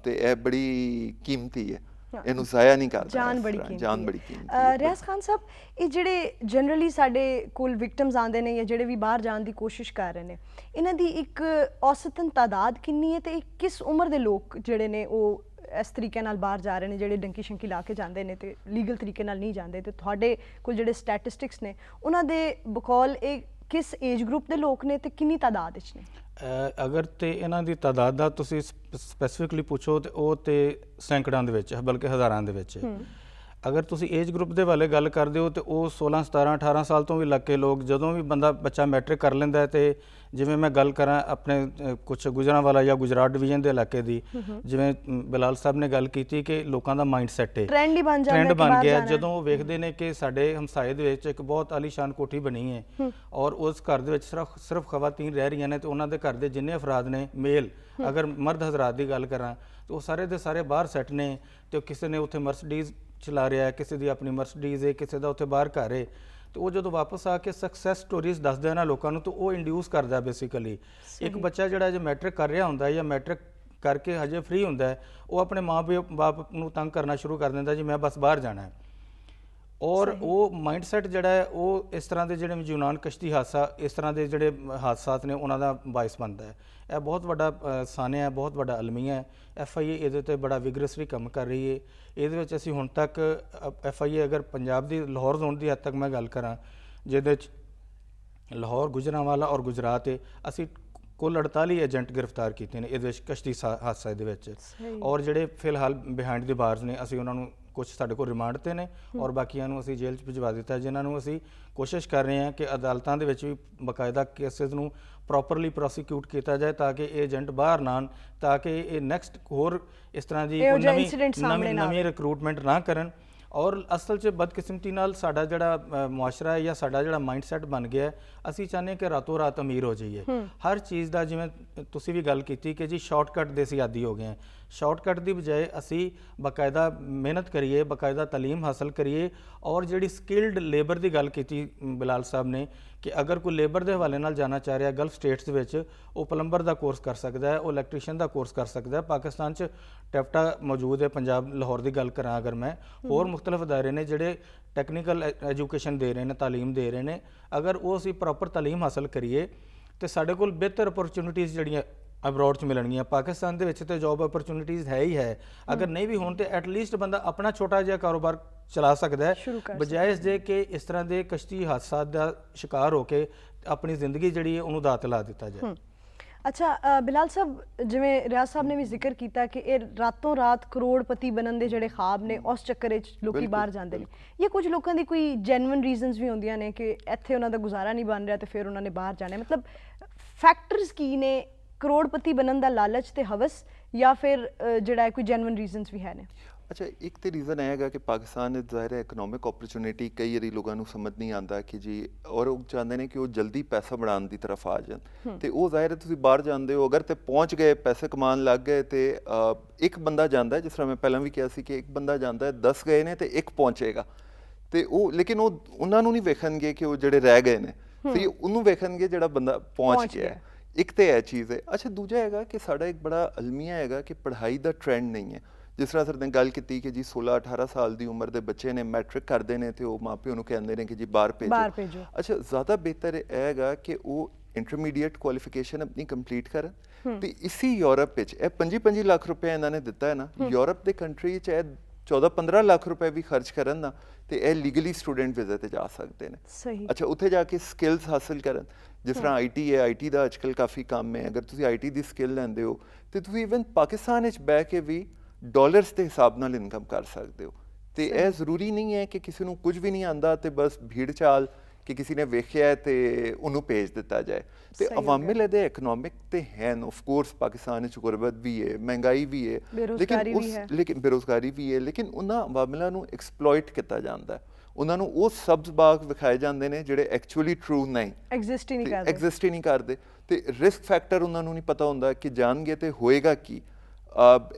ਤੇ ਇਹ ਬੜੀ ਕੀਮਤੀ ਹੈ, ਇਹਨੂੰ ਜ਼ਾਇਆ ਨਹੀਂ ਕਰਨਾ। ਜਾਨ ਬੜੀ ਕੀਮਤੀ। ਰਿਆਜ਼ ਖਾਨ ਸਾਹਿਬ, ਇਹ ਜਿਹੜੇ ਜਨਰਲੀ ਸਾਡੇ ਕੋਲ ਵਿਕਟਮਸ ਆਉਂਦੇ ਨੇ ਜਾਂ ਜਿਹੜੇ ਵੀ ਬਾਹਰ ਜਾਣ ਦੀ ਕੋਸ਼ਿਸ਼ ਕਰ ਰਹੇ ਨੇ, ਇਹਨਾਂ ਦੀ ਇੱਕ ਔਸਤਨ ਤਾਦਾਦ ਕਿੰਨੀ ਹੈ ਤੇ ਕਿਸ ਉਮਰ ਦੇ ਲੋਕ ਜਿਹੜੇ ਨੇ ਉਹ ਇਸ ਤਰੀਕੇ ਨਾਲ ਬਾਹਰ ਜਾ ਰਹੇ ਨੇ, ਜਿਹੜੇ ਡੰਕੀ ਸ਼ੰਕੀ ਲਾ ਕੇ ਜਾਂਦੇ ਨੇ ਤੇ ਲੀਗਲ ਤਰੀਕੇ ਨਾਲ ਨਹੀਂ ਜਾਂਦੇ? ਤੇ ਤੁਹਾਡੇ ਕੋਲ ਜਿਹੜੇ ਸਟੈਟਿਸਟਿਕਸ ਨੇ ਉਹਨਾਂ ਦੇ ਬਕੌਲ ਇਹ ਕਿਸ ਏਜ ਗਰੁੱਪ ਦੇ ਲੋਕ ਨੇ ਤੇ ਕਿੰਨੀ ਤਾਦਾਦ ਵਿੱਚ ਨੇ? ਅਗਰ ਤੇ ਇਹਨਾਂ ਦੀ ਤਾਦਾਦ ਦਾ ਤੁਸੀਂ ਸਪੈਸੀਫਿਕਲੀ ਪੁੱਛੋ ਤੇ ਉਹ ਤੇ ਸੈਂਕੜਾਂ ਦੇ ਵਿੱਚ, ਬਲਕਿ ਹਜ਼ਾਰਾਂ ਦੇ ਵਿੱਚ। ਅਗਰ ਤੁਸੀਂ ਏਜ ਗਰੁੱਪ ਦੇ ਵਾਲੇ ਗੱਲ ਕਰਦੇ ਹੋ ਤੇ ਉਹ 16 17 18 ਸਾਲ ਤੋਂ ਵੀ ਲੱਗ ਕੇ ਲੋਕ, ਜਦੋਂ ਵੀ ਬੱਚਾ ਮੈਟ੍ਰਿਕ ਕਰ ਲੈਂਦਾ ਤੇ ਜਿਵੇਂ ਮੈਂ ਗੱਲ ਕਰਾਂ ਆਪਣੇ ਕੁਛ ਗੁਜਰਾਂਵਾਲਾ ਜਾਂ ਗੁਜਰਾਤ ਡਿਵੀਜ਼ਨ ਦੇ ਇਲਾਕੇ ਦੀ, ਜਿਵੇਂ ਬਿਲਾਲ ਸਾਹਿਬ ਨੇ ਗੱਲ ਕੀਤੀ ਕਿ ਲੋਕਾਂ ਦਾ ਮਾਈਂਡ ਸੈਟ ਹੈ, ਟ੍ਰੈਂਡ ਬਣ ਗਿਆ। ਜਦੋਂ ਉਹ ਵੇਖਦੇ ਨੇ ਕਿ ਸਾਡੇ ਹਮਸਾਏ ਦੇ ਵਿੱਚ ਇੱਕ ਬਹੁਤ ਆਲੀਸ਼ਾਨ ਕੋਠੀ ਬਣੀ ਹੈ ਔਰ ਉਸ ਘਰ ਦੇ ਵਿੱਚ ਸਿਰਫ ਖਵਾਤੀਨ ਰਹਿ ਰਹੀਆਂ ਨੇ ਤੇ ਉਹਨਾਂ ਦੇ ਘਰ ਦੇ ਜਿੰਨੇ ਅਫਰਾਦ ਨੇ ਮੇਲ, ਅਗਰ ਮਰਦ ਹਜ਼ਰਾਤ ਦੀ ਗੱਲ ਕਰਾਂ ਤਾਂ ਉਹ ਸਾਰੇ ਦੇ ਸਾਰੇ ਬਾਹਰ ਸੈੱਟ ਨੇ, ਤੇ ਕਿਸੇ ਨੇ ਉੱਥੇ ਮਰਸਡੀਜ਼ ਚਲਾ ਰਿਹਾ, ਕਿਸੇ ਦੀ ਆਪਣੀ ਮਰਸਡੀਜ਼ ਹੈ, ਕਿਸੇ ਦਾ ਉੱਥੇ ਬਾਹਰ ਘਰ ਹੈ, ਤੇ ਉਹ ਜਦੋਂ ਵਾਪਸ ਆ ਕੇ ਸਕਸੈਸ ਸਟੋਰੀਜ਼ ਦੱਸਦੇ ਆ ਨਾ ਲੋਕਾਂ ਨੂੰ, ਤਾਂ ਉਹ ਇੰਡਿਊਸ ਕਰਦਾ ਬੇਸਿਕਲੀ। ਇੱਕ ਬੱਚਾ ਜਿਹੜਾ ਜੇ ਮੈਟ੍ਰਿਕ ਕਰ ਰਿਹਾ ਹੁੰਦਾ ਜਾਂ ਮੈਟ੍ਰਿਕ ਕਰਕੇ ਹਜੇ ਫ੍ਰੀ ਹੁੰਦਾ ਹੈ, ਉਹ ਆਪਣੇ ਮਾਂ-ਬਾਪ ਨੂੰ ਤੰਗ ਕਰਨਾ ਸ਼ੁਰੂ ਕਰ ਦਿੰਦਾ ਜੀ ਮੈਂ ਬਸ ਬਾਹਰ ਜਾਣਾ ਹੈ। ਔਰ ਉਹ ਮਾਈਂਡ ਸੈਟ ਜਿਹੜਾ ਹੈ ਉਹ ਇਸ ਤਰ੍ਹਾਂ ਦੇ ਜਿਹੜੇ ਯੂਨਾਨ ਕਸ਼ਤੀ ਹਾਦਸਾ, ਇਸ ਤਰ੍ਹਾਂ ਦੇ ਜਿਹੜੇ ਹਾਦਸਾਤ ਨੇ ਉਹਨਾਂ ਦਾ ਬਾਇਸ ਬਣਦਾ ਹੈ। ਇਹ ਬਹੁਤ ਵੱਡਾ ਸਾਨਿਆ ਹੈ, ਬਹੁਤ ਵੱਡਾ ਅਲਮੀਆ ਹੈ। FIA ਇਹਦੇ 'ਤੇ ਬੜਾ ਵਿਗਰਸਲੀ ਕੰਮ ਕਰ ਰਹੀ ਹੈ। ਇਹਦੇ ਵਿੱਚ ਅਸੀਂ ਹੁਣ ਤੱਕ FIA ਅਗਰ ਪੰਜਾਬ ਦੀ ਲਾਹੌਰ ਜ਼ੋਨ ਦੀ ਹੱਦ ਤੱਕ ਮੈਂ ਗੱਲ ਕਰਾਂ, ਜਿਹਦੇ 'ਚ ਲਾਹੌਰ, ਗੁਜਰਾਂਵਾਲਾ ਔਰ ਗੁਜਰਾਤ ਹੈ, ਅਸੀਂ ਕੁੱਲ 48 ਏਜੰਟ ਗ੍ਰਿਫਤਾਰ ਕੀਤੇ ਨੇ ਇਹਦੇ ਵਿੱਚ ਕਸ਼ਤੀ ਹਾਦਸੇ ਦੇ ਵਿੱਚ। ਸਹੀ। ਔਰ ਜਿਹੜੇ ਫਿਲਹਾਲ ਬਿਹਾਈਂਡ ਦੀ ਬਾਰਸ ਨੇ ਅਸੀਂ ਉਹਨਾਂ ਨੂੰ ਕੁਝ ਸਾਡੇ ਕੋਲ ਰਿਮਾਂਡ ਤੇ ਨੇ ਔਰ ਬਾਕੀਆਂ ਨੂੰ ਅਸੀਂ ਜੇਲ੍ਹ 'ਚ ਭਿਜਵਾ ਦਿੱਤਾ, ਜਿਨ੍ਹਾਂ ਨੂੰ ਅਸੀਂ ਕੋਸ਼ਿਸ਼ ਕਰ ਰਹੇ ਹਾਂ ਕਿ ਅਦਾਲਤਾਂ ਦੇ ਵਿੱਚ ਵੀ ਬਾਕਾਇਦਾ ਕੇਸਿਸ ਨੂੰ ਪ੍ਰੋਪਰਲੀ ਪ੍ਰੋਸੀਕਿਊਟ ਕੀਤਾ ਜਾਏ ਤਾਂ ਕਿ ਇਹ ਏਜੰਟ ਬਾਹਰ ਨਾ ਆਉਣ, ਤਾਂ ਕਿ ਇਹ ਨੈਕਸਟ ਹੋਰ ਇਸ ਤਰ੍ਹਾਂ ਦੀ ਇਹੋ ਕੋਈ ਜਿਹਾ incident ਸਾਹਮਣੇ ਨਾ ਨਵੀਂ ਰਿਕਰੂਟਮੈਂਟ ਨਾ ਕਰਨ। ਔਰ ਅਸਲ 'ਚ ਬਦਕਿਸਮਤੀ ਨਾਲ ਸਾਡਾ ਜਿਹੜਾ ਮੁਆਸ਼ਰਾ ਹੈ ਜਾਂ ਸਾਡਾ ਜਿਹੜਾ ਮਾਈਂਡਸੈਟ ਬਣ ਗਿਆ ਹੈ, ਅਸੀਂ ਚਾਹੁੰਦੇ ਕਿ ਰਾਤੋਂ ਰਾਤ ਅਮੀਰ ਹੋ ਜਾਈਏ। ਹਰ ਚੀਜ਼ ਦਾ ਜਿਵੇਂ ਤੁਸੀਂ ਵੀ ਗੱਲ ਕੀਤੀ ਕਿ ਜੀ ਸ਼ਾਰਟਕਟ ਦੇ ਅਸੀਂ ਆਦੀ ਹੋ ਗਏ ਹਾਂ, ਸ਼ਾਰਟਕਟ ਦੀ ਬਜਾਏ ਅਸੀਂ ਬਾਕਾਇਦਾ ਮਿਹਨਤ ਕਰੀਏ, ਬਾਕਾਇਦਾ ਤਾਲੀਮ ਹਾਸਲ ਕਰੀਏ। ਔਰ ਜਿਹੜੀ ਸਕਿਲਡ ਲੇਬਰ ਦੀ ਗੱਲ ਕੀਤੀ ਬਿਲਾਲ ਸਾਹਿਬ ਨੇ ਕਿ ਅਗਰ ਕੋਈ ਲੇਬਰ ਦੇ ਹਵਾਲੇ ਨਾਲ ਜਾਣਾ ਚਾਹ ਰਿਹਾ ਗਲਫ ਸਟੇਟਸ ਦੇ ਵਿੱਚ, ਉਹ ਪਲੰਬਰ ਦਾ ਕੋਰਸ ਕਰ ਸਕਦਾ ਹੈ, ਉਹ ਇਲੈਕਟ੍ਰੀਸ਼ੀਅਨ ਦਾ ਕੋਰਸ ਕਰ ਸਕਦਾ ਹੈ। ਪਾਕਿਸਤਾਨ 'ਚ ਟੈਫਟਾ ਮੌਜੂਦ ਹੈ, ਪੰਜਾਬ ਲਾਹੌਰ ਦੀ ਗੱਲ ਕਰਾਂ ਅਗਰ ਮੈਂ, ਹੋਰ ਮੁਖਤਲਿਫ ਅਦਾਰੇ ਨੇ ਜਿਹੜੇ ਟੈਕਨੀਕਲ ਐਜੂਕੇਸ਼ਨ ਦੇ ਰਹੇ ਨੇ, ਤਾਲੀਮ ਦੇ ਰਹੇ ਨੇ। ਅਗਰ ਉਹ ਅਸੀਂ ਪ੍ਰੋਪਰ ਤਾਲੀਮ ਹਾਸਲ ਕਰੀਏ ਤੇ ਸਾਡੇ ਕੋਲ ਬਿਹਤਰ ਅਪਰਚੁਨਿਟੀਜ਼ ਜਿਹੜੀਆਂ ਅਬਰੋਡ 'ਚ ਮਿਲਣਗੀਆਂ। ਪਾਕਿਸਤਾਨ ਦੇ ਵਿੱਚ ਤੇ ਜੌਬ ਅਪਰਚੁਨਿਟੀਜ਼ ਹੈ ਹੀ ਹੈ, ਅਗਰ ਨਹੀਂ ਵੀ ਹੋਣ ਤੇ ਐਟਲੀਸਟ ਬੰਦਾ ਆਪਣਾ ਛੋਟਾ ਜਿਹਾ ਕਾਰੋਬਾਰ ਚਲਾ ਸਕਦਾ ਹੈ, ਬਜਾਏ ਇਸ ਦੇ ਕਿ ਇਸ ਤਰ੍ਹਾਂ ਦੇ ਕਸ਼ਤੀ ਹਾਦਸਾ ਦਾ ਸ਼ਿਕਾਰ ਹੋ ਕੇ ਆਪਣੀ ਜ਼ਿੰਦਗੀ ਜਿਹੜੀ ਹੈ ਉਹਨੂੰ ਦਾਅ ਲਾ ਦਿੱਤਾ ਜਾਏ। ਅੱਛਾ ਬਿਲਾਲ ਸਾਹਿਬ, ਜਿਵੇਂ ਰਿਆਜ਼ ਸਾਹਿਬ ਨੇ ਵੀ ਜ਼ਿਕਰ ਕੀਤਾ ਕਿ ਇਹ ਰਾਤੋਂ ਰਾਤ ਕਰੋੜਪਤੀ ਬਣਨ ਦੇ ਜਿਹੜੇ ਖਾਬ ਨੇ ਉਸ ਚੱਕਰ ਵਿੱਚ ਲੋਕੀ ਬਾਹਰ ਜਾਂਦੇ ਨੇ, ਇਹ ਕੁਝ ਲੋਕਾਂ ਦੀ ਕੋਈ ਜੈਨੂਇਨ ਰੀਜ਼ਨਸ ਵੀ ਹੁੰਦੀਆਂ ਨੇ ਕਿ ਇੱਥੇ ਉਹਨਾਂ ਦਾ ਗੁਜ਼ਾਰਾ ਨਹੀਂ ਬਣ ਰਿਹਾ ਤੇ ਫਿਰ ਉਹਨਾਂ ਨੇ ਬਾਹਰ ਜਾਣਾ। ਮਤਲਬ ਫੈਕਟਰਸ ਕੀ ਨੇ, ਕਰੋੜਪਤੀ ਬਣਨ ਦਾ ਲਾਲਚ ਤੇ ਹਵਸ, ਜਾਂ ਫਿਰ ਜਿਹੜਾ ਕੋਈ ਜੈਨੂਇਨ ਰੀਜ਼ਨਸ ਵੀ ਹੈ ਨੇ? ਅੱਛਾ, ਇੱਕ ਤੇ ਰੀਜ਼ਨ ਇਹ ਹੈਗਾ ਕਿ ਪਾਕਿਸਤਾਨ ਵਿੱਚ ਜ਼ਾਹਿਰ ਹੈ ਇਕਨੋਮਿਕ ਓਪਰਚੁਨਿਟੀ ਕਈ ਵਾਰੀ ਲੋਕਾਂ ਨੂੰ ਸਮਝ ਨਹੀਂ ਆਉਂਦਾ ਕਿ ਜੀ, ਔਰ ਉਹ ਚਾਹੁੰਦੇ ਨੇ ਕਿ ਉਹ ਜਲਦੀ ਪੈਸਾ ਬਣਾਉਣ ਦੀ ਤਰਫ ਆ ਜਾਣ। ਤੇ ਉਹ ਜ਼ਾਹਿਰ ਹੈ ਤੁਸੀਂ ਬਾਹਰ ਜਾਂਦੇ ਹੋ ਅਗਰ ਤੇ ਪਹੁੰਚ ਗਏ, ਪੈਸੇ ਕਮਾਉਣ ਲੱਗ ਗਏ ਤੇ ਇੱਕ ਬੰਦਾ ਜਾਂਦਾ, ਜਿਸ ਤਰ੍ਹਾਂ ਮੈਂ ਪਹਿਲਾਂ ਵੀ ਕਿਹਾ ਸੀ ਕਿ ਇੱਕ ਬੰਦਾ ਜਾਂਦਾ ਹੈ, 10 ਗਏ ਨੇ ਤੇ ਇੱਕ ਪਹੁੰਚੇਗਾ। ਤੇ ਉਹ ਲੇਕਿਨ ਉਹ ਉਹਨਾਂ ਨੂੰ ਨਹੀਂ ਵੇਖਣਗੇ ਕਿ ਉਹ ਜਿਹੜੇ ਰਹਿ ਗਏ ਨੇ, ਤੇ ਉਹਨੂੰ ਵੇਖਣਗੇ ਜਿਹੜਾ ਬੰਦਾ ਪਹੁੰਚ ਗਿਆ। ਇੱਕ ਤੇ ਇਹ ਚੀਜ਼ ਹੈ। ਅੱਛਾ, ਦੂਜਾ ਹੈਗਾ ਕਿ ਸਾਡਾ ਇੱਕ ਬੜਾ ਅਲਮੀਆ ਹੈਗਾ ਕਿ ਪੜ੍ਹਾਈ ਦਾ ਟ੍ਰੈਂਡ ਨਹੀਂ ਹੈ। ਜਿਸ ਤਰ੍ਹਾਂ ਸਰ ਨੇ ਗੱਲ ਕੀਤੀ ਕਿ ਜੀ 16-18 ਸਾਲ ਦੀ ਉਮਰ ਦੇ ਬੱਚੇ ਨੇ, ਮੈਟ੍ਰਿਕ ਕਰਦੇ ਨੇ ਤੇ ਉਹ ਮਾਪਿਓ ਨੂੰ ਕਹਿੰਦੇ ਨੇ ਕਿ ਜੀ ਬਾਹਰ ਭੇਜੋ। ਅੱਛਾ, ਜ਼ਿਆਦਾ ਬਿਹਤਰ ਇਹ ਹੈਗਾ ਕਿ ਉਹ ਇੰਟਰਮੀਡੀਏਟ ਕੁਆਲੀਫਿਕੇਸ਼ਨ ਆਪਣੀ ਕੰਪਲੀਟ ਕਰਨ। ਤੇ ਇਸੀ ਯੂਰਪ ਵਿੱਚ ਇਹ 25-25 ਲੱਖ ਰੁਪਏ ਇਹਨਾਂ ਨੇ ਦਿੱਤਾ ਹੈ ਨਾ, ਯੂਰਪ ਦੇ ਕੰਟਰੀ 'ਚ ਇਹ 14-15 ਲੱਖ ਰੁਪਏ ਵੀ ਖਰਚ ਕਰਨ ਨਾ ਤੇ ਇਹ ਲੀਗਲੀ ਸਟੂਡੈਂਟ ਵੀਜ਼ੇ ਤੇ ਜਾ ਸਕਦੇ ਨੇ। ਸਹੀ। ਅੱਛਾ, ਉੱਥੇ ਜਾ ਕੇ ਸਕਿੱਲਸ ਹਾਸਲ ਕਰਨ, ਜਿਸ ਤਰ੍ਹਾਂ ਆਈਟੀ ਹੈ, ਆਈਟੀ ਦਾ ਅੱਜਕੱਲ ਕਾਫੀ ਕੰਮ ਹੈ। ਅਗਰ ਤੁਸੀਂ ਆਈਟੀ ਦੀ ਸਕਿੱਲ ਲੈਂਦੇ ਹੋ ਤੇ ਤੁਸੀਂ ਇਵਨ ਪਾਕਿਸਤਾਨ ਵਿੱਚ ਬਹਿ ਕੇ ਵੀ ਡਾਲਰਸ ਦੇ ਹਿਸਾਬ ਨਾਲ ਇਨਕਮ ਕਰ ਸਕਦੇ ਹੋ। ਤੇ ਇਹ ਜ਼ਰੂਰੀ ਨਹੀਂ ਹੈ ਕਿ ਕਿਸੇ ਨੂੰ ਕੁਝ ਵੀ ਨਹੀਂ ਆਉਂਦਾ ਤੇ ਬਸ ਭੀੜ ਚਾਲ ਕਿ ਕਿਸੇ ਨੇ ਵੇਖਿਆ ਤੇ ਉਹਨੂੰ ਭੇਜ ਦਿੱਤਾ ਜਾਏ। ਤੇ ਅਵਾਮਿਲ ਇਹਦੇ ਇਕਨੋਮਿਕ ਤੇ ਹਨ, ਆਫ ਕੋਰਸ ਪਾਕਿਸਤਾਨ ਵਿੱਚ ਗੁਰਬਤ ਵੀ ਹੈ, ਮਹਿੰਗਾਈ ਵੀ ਹੈ, ਲੇਕਿਨ ਬੇਰੁਜ਼ਗਾਰੀ ਵੀ ਹੈ, ਲੇਕਿਨ ਉਹਨਾਂ ਅਵਾਮਿਲਾਂ ਨੂੰ ਐਕਸਪਲੋਇਟ ਕੀਤਾ ਜਾਂਦਾ ਹੈ। ਉਹਨਾਂ ਨੂੰ ਉਹ ਸਬਜ਼ ਬਾਗ ਵਿਖਾਏ ਜਾਂਦੇ ਨੇ ਜਿਹੜੇ ਐਕਚੁਅਲੀ ਟਰੂ ਨਹੀਂ, ਐਗਜ਼ਿਸਟ ਹੀ ਨਹੀਂ ਕਰਦੇ। ਤੇ ਰਿਸਕ ਫੈਕਟਰ ਉਹਨਾਂ ਨੂੰ ਨਹੀਂ ਪਤਾ ਹੁੰਦਾ ਕਿ ਜਾਣਗੇ ਤੇ ਹੋਏਗਾ ਕੀ।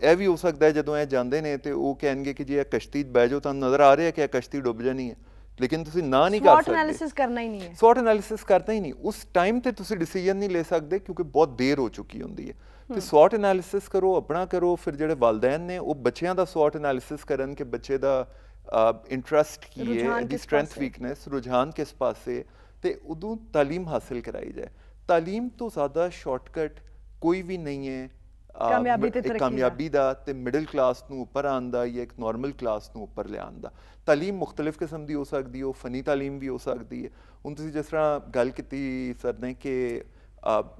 ਇਹ ਵੀ ਹੋ ਸਕਦਾ ਹੈ ਜਦੋਂ ਇਹ ਜਾਂਦੇ ਨੇ ਤੇ ਉਹ ਕਹਿਣਗੇ ਕਿ ਜੀ ਇਹ ਕਸ਼ਤੀ 'ਚ ਬਹਿ ਜਾਓ, ਤੁਹਾਨੂੰ ਨਜ਼ਰ ਆ ਰਿਹਾ ਕਿ ਇਹ ਕਸ਼ਤੀ ਡੁੱਬ ਜਾਣੀ ਹੈ, ਲੇਕਿਨ ਤੁਸੀਂ ਨਾ ਨਹੀਂ ਕਰ ਸਕਦੇ। ਸਵੌਟ ਐਨਾਲਿਸਿਸ ਕਰਨਾ ਹੀ ਨਹੀਂ ਹੈ। ਸਵੌਟ ਐਨਾਲਿਸਿਸ ਕਰਨਾ ਹੀ ਨਹੀਂ, ਉਸ ਟਾਈਮ ਤੇ ਤੁਸੀਂ ਡਿਸੀਜਨ ਨਹੀਂ ਲੈ ਸਕਦੇ ਕਿਉਂਕਿ ਬਹੁਤ ਦੇਰ ਹੋ ਚੁੱਕੀ ਹੁੰਦੀ ਹੈ। ਤੇ ਸਵੌਟ ਐਨਾਲਿਸਿਸ ਕਰੋ, ਆਪਣਾ ਕਰੋ। ਫਿਰ ਜਿਹੜੇ ਵਾਲਿदैन ਨੇ ਉਹ ਬੱਚਿਆਂ ਦਾ ਸਵੌਟ ਐਨਾਲਿਸਿਸ ਕਰਨ ਕਿ ਬੱਚੇ ਦਾ ਇੰਟਰਸਟ ਕੀ ਹੈ, ਇਹਦੀ ਸਟਰੈਂਥ ਵੀਕਨੈਸ, ਰੁਝਾਨ ਕਿਸ ਪਾਸੇ, ਤੇ ਉਦੋਂ ਤਾਲੀਮ ਹਾਸਿਲ ਕਰਾਈ ਜਾਏ। ਤਾਲੀਮ ਤੋਂ ਜ਼ਿਆਦਾ ਸ਼ਾਰਟਕਟ ਕੋਈ ਵੀ ਨਹੀਂ ਹੈ ਕਾਮਯਾਬੀ ਦਾ ਤੇ ਮਿਡਲ ਕਲਾਸ ਨੂੰ ਉੱਪਰ ਆਉਣ ਦਾ ਜਾਂ ਇੱਕ ਨਾਰਮਲ ਕਲਾਸ ਨੂੰ ਉੱਪਰ ਲਿਆਉਣ ਦਾ। ਤਾਲੀਮ ਮੁਖਤਲਿਫ ਕਿਸਮ ਦੀ ਹੋ ਸਕਦੀ ਹੈ, ਉਹ ਫਨੀ ਤਾਲੀਮ ਵੀ ਹੋ ਸਕਦੀ ਹੈ। ਹੁਣ ਤੁਸੀਂ ਜਿਸ ਤਰ੍ਹਾਂ ਗੱਲ ਕੀਤੀ ਸਰ ਨੇ ਕਿ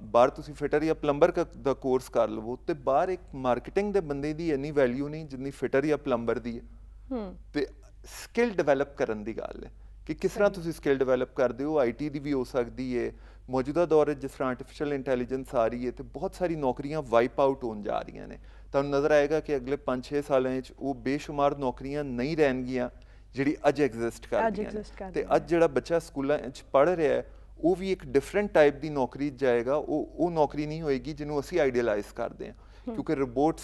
ਬਾਹਰ ਤੁਸੀਂ ਫਿਟਰ ਜਾਂ ਪਲੰਬਰ ਦਾ ਕੋਰਸ ਕਰ ਲਵੋ ਤੇ ਬਾਹਰ ਇੱਕ ਮਾਰਕੀਟਿੰਗ ਦੇ ਬੰਦੇ ਦੀ ਇੰਨੀ ਵੈਲਿਊ ਨਹੀਂ ਜਿੰਨੀ ਫਿਟਰ ਜਾਂ ਪਲੰਬਰ ਦੀ ਹੈ। ਤੇ ਸਕਿੱਲ ਡਿਵੈਲਪ ਕਰਨ ਦੀ ਗੱਲ ਹੈ ਕਿ ਕਿਸ ਤਰ੍ਹਾਂ ਤੁਸੀਂ ਸਕਿੱਲ ਡਿਵੈਲਪ ਕਰਦੇ ਹੋ। ਆਈਟੀ ਦੀ ਵੀ ਹੋ ਸਕਦੀ ਹੈ। ਮੌਜੂਦਾ ਦੌਰ ਵਿੱਚ ਜਿਸ ਤਰ੍ਹਾਂ ਆਰਟੀਫਿਸ਼ੀਅਲ ਇੰਟੈਲੀਜੈਂਸ ਆ ਰਹੀ ਹੈ ਤੇ ਬਹੁਤ ਸਾਰੀ ਨੌਕਰੀਆਂ ਵਾਈਪ ਆਊਟ ਹੋਣ ਜਾ ਰਹੀਆਂ ਨੇ। ਤੁਹਾਨੂੰ ਨਜ਼ਰ ਆਏਗਾ ਕਿ ਅਗਲੇ 5-6 ਸਾਲਾਂ ਵਿੱਚ ਉਹ ਬੇਸ਼ੁਮਾਰ ਨੌਕਰੀਆਂ ਨਹੀਂ ਰਹਿਣਗੀਆਂ ਜਿਹੜੀ ਅੱਜ ਐਗਜ਼ਿਸਟ ਕਰਦੀਆਂ ਨੇ। ਤੇ ਅੱਜ ਜਿਹੜਾ ਬੱਚਾ ਸਕੂਲਾਂ ਵਿੱਚ ਪੜ੍ਹ ਰਿਹਾ ਹੈ ਉਹ ਵੀ ਇੱਕ ਡਿਫਰੈਂਟ ਟਾਈਪ ਦੀ ਨੌਕਰੀ ਜਾਏਗਾ। ਉਹ ਨੌਕਰੀ ਨਹੀਂ ਹੋਏਗੀ ਜਿਹਨੂੰ ਅਸੀਂ ਆਈਡੀਅਲਾਈਜ਼ ਕਰਦੇ ਹਾਂ, ਕਿਉਂਕਿ ਰੋਬੋਟਸ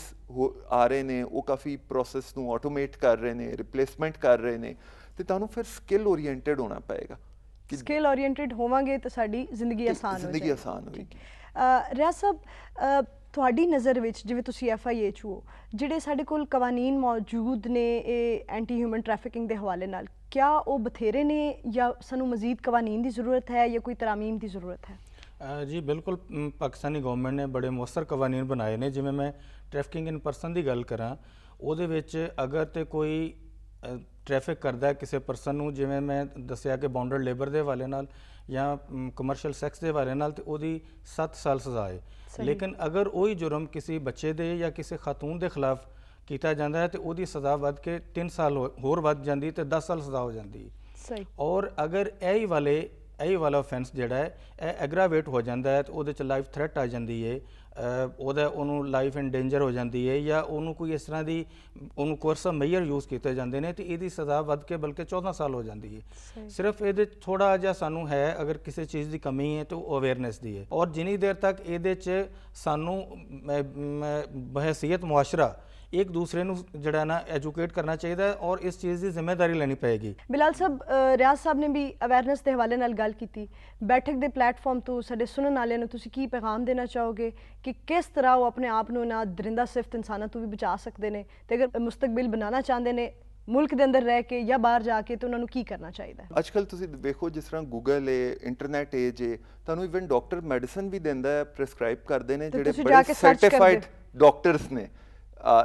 ਆ ਰਹੇ ਨੇ, ਉਹ ਕਾਫੀ ਪ੍ਰੋਸੈਸ ਨੂੰ ਆਟੋਮੇਟ ਕਰ ਰਹੇ ਨੇ, ਰਿਪਲੇਸਮੈਂਟ ਕਰ ਰਹੇ ਨੇ। ਤੇ ਤੁਹਾਨੂੰ ਫਿਰ ਸਕਿੱਲ ਓਰੀਐਂਟਡ ਹੋਣਾ ਪਏਗਾ। ਸਕਿੱਲ ਓਰੀਐਂਟਡ ਹੋਵਾਂਗੇ ਤਾਂ ਸਾਡੀ ਜ਼ਿੰਦਗੀ ਆਸਾਨ ਹੋਏਗੀ। ਰਿਆਜ਼ ਸਾਹਿਬ, ਤੁਹਾਡੀ ਨਜ਼ਰ ਵਿੱਚ ਜਿਵੇਂ ਤੁਸੀਂ FIA 'ਚ ਹੋ, ਜਿਹੜੇ ਸਾਡੇ ਕੋਲ ਕਵਾਨੀਨ ਮੌਜੂਦ ਨੇ ਇਹ ਐਂਟੀ ਹਿਊਮਨ ਟ੍ਰੈਫਿਕਿੰਗ ਦੇ ਹਵਾਲੇ ਨਾਲ, ਕਿਆ ਉਹ ਬਥੇਰੇ ਨੇ ਜਾਂ ਸਾਨੂੰ ਮਜ਼ੀਦ ਕਵਾਨੀਨ ਦੀ ਜ਼ਰੂਰਤ ਹੈ ਜਾਂ ਕੋਈ ਤਰਾਮੀਮ ਦੀ ਜ਼ਰੂਰਤ ਹੈ? ਜੀ ਬਿਲਕੁਲ, ਪਾਕਿਸਤਾਨੀ ਗੌਰਨਮੈਂਟ ਨੇ ਬੜੇ ਮੌਸਰ ਕਵਾਨੀਨ ਬਣਾਏ ਨੇ। ਜਿਵੇਂ ਮੈਂ ਟ੍ਰੈਫਿਕਿੰਗ ਇਨ ਪਰਸਨ ਦੀ ਗੱਲ ਕਰਾਂ, ਉਹਦੇ ਵਿੱਚ ਅਗਰ ਤੇ ਕੋਈ ਟ੍ਰੈਫਿਕ ਕਰਦਾ ਹੈ ਕਿਸੇ ਪਰਸਨ ਨੂੰ, ਜਿਵੇਂ ਮੈਂ ਦੱਸਿਆ ਕਿ ਬੌਂਡਡ ਲੇਬਰ ਦੇ ਹਵਾਲੇ ਨਾਲ ਜਾਂ ਕਮਰਸ਼ੀਅਲ ਸੈਕਸ ਦੇ ਹਵਾਲੇ ਨਾਲ, ਤੇ ਉਹਦੀ 7 ਸਾਲ ਸਜ਼ਾ ਹੈ। ਸਹੀ। ਲੇਕਿਨ ਅਗਰ ਉਹੀ ਜੁਰਮ ਕਿਸੇ ਬੱਚੇ ਦੇ ਜਾਂ ਕਿਸੇ ਖਾਤੂਨ ਦੇ ਖਿਲਾਫ ਕੀਤਾ ਜਾਂਦਾ ਹੈ ਤੇ ਉਹਦੀ ਸਜ਼ਾ ਵੱਧ ਕੇ 3 ਸਾਲ ਹੋਰ ਵੱਧ ਜਾਂਦੀ ਤੇ 10 ਸਾਲ ਸਜ਼ਾ ਹੋ ਜਾਂਦੀ। ਸਹੀ। ਔਰ ਅਗਰ ਇਹੀ ਵਾਲਾ offense ਜਿਹੜਾ ਹੈ ਇਹ ਐਗਰਾਵੇਟ ਹੋ ਜਾਂਦਾ ਹੈ ਤੇ ਉਹਦੇ ਚ ਲਾਈਫ ਥ੍ਰੈਟ ਆ ਜਾਂਦੀ ਹੈ, ਉਹਨੂੰ ਲਾਈਫ ਇਨ ਡੇਂਜਰ ਹੋ ਜਾਂਦੀ ਹੈ, ਜਾਂ ਉਹਨੂੰ ਕੋਈ ਇਸ ਤਰ੍ਹਾਂ ਦੀ ਉਹਨੂੰ ਕੋਰਸਾ ਮੇਜਰ ਯੂਜ਼ ਕੀਤੇ ਜਾਂਦੇ ਨੇ ਤੇ ਇਹਦੀ ਸਜ਼ਾ ਵੱਧ ਕੇ ਬਲਕਿ 14 ਸਾਲ ਹੋ ਜਾਂਦੀ ਹੈ। ਸਹੀ। ਸਿਰਫ ਇਹਦੇ ਥੋੜਾ ਜਿਹਾ ਸਾਨੂੰ ਹੈ ਅਗਰ ਕਿਸੇ ਚੀਜ਼ ਦੀ ਕਮੀ ਹੈ ਤਾਂ ਉਹ ਅਵੇਅਰਨੈਸ ਦੀ ਹੈ। ਔਰ ਜਿੰਨੀ ਦੇਰ ਤੱਕ ਇਹਦੇ 'ਚ ਸਾਨੂੰ ਬਹੈਸੀਅਤ ਮੁਆਸ਼ਰਾ ਇੱਕ ਦੂਸਰੇ ਨੂੰ ਜਿਹੜਾ ਨਾ ਐਜੂਕੇਟ ਕਰਨਾ ਚਾਹੀਦਾ ਹੈ ਔਰ ਇਸ ਚੀਜ਼ ਦੀ ਜ਼ਿੰਮੇਵਾਰੀ ਲੈਣੀ ਪਏਗੀ। ਬਿਲਾਲ ਸਾਹਿਬ, ਰਿਆਜ਼ ਸਾਹਿਬ ਨੇ ਵੀ ਅਵੇਅਰਨੈਸ ਦੇ ਹਵਾਲੇ ਨਾਲ ਗੱਲ ਕੀਤੀ। ਬੈਠਕ ਦੇ ਪਲੇਟਫਾਰਮ ਤੋਂ ਸਾਡੇ ਸੁਣਨ ਵਾਲਿਆਂ ਨੂੰ ਤੁਸੀਂ ਕੀ ਪੈਗਾਮ ਦੇਣਾ ਚਾਹੋਗੇ ਕਿ ਕਿਸ ਤਰ੍ਹਾਂ ਉਹ ਆਪਣੇ ਆਪ ਨੂੰ ਨਾ ਦਰਿੰਦਾ ਸਿਫਤ ਇਨਸਾਨਾਂ ਤੋਂ ਵੀ ਬਚਾ ਸਕਦੇ ਨੇ, ਤੇ ਅਗਰ ਮੁਸਤਕਬਲ ਬਣਾਉਣਾ ਚਾਹੁੰਦੇ ਨੇ ਮੁਲਕ ਦੇ ਅੰਦਰ ਰਹਿ ਕੇ ਜਾਂ ਬਾਹਰ ਜਾ ਕੇ, ਤਾਂ ਉਹਨਾਂ ਨੂੰ ਕੀ ਕਰਨਾ ਚਾਹੀਦਾ ਹੈ? ਅੱਜ ਕੱਲ੍ਹ ਤੁਸੀਂ ਵੇਖੋ ਜਿਸ ਤਰ੍ਹਾਂ ਗੂਗਲ ਹੈ, ਇੰਟਰਨੈਟ ਏਜ ਹੈ, ਤੁਹਾਨੂੰ ਇਵਨ ਡਾਕਟਰ ਮੈਡੀਸਨ ਵੀ ਦਿੰਦਾ ਹੈ, ਪ੍ਰੈਸਕ੍ਰਾਈਬ ਕਰਦੇ ਨੇ, ਤੇ ਜਿਹੜੇ ਤੁਸੀਂ ਜਾ ਬੜੇ ਕੇ search ਕਰਦੇ ਸਰਟੀਫਾਈਡ ਡਾਕਟਰਸ ਨੇ,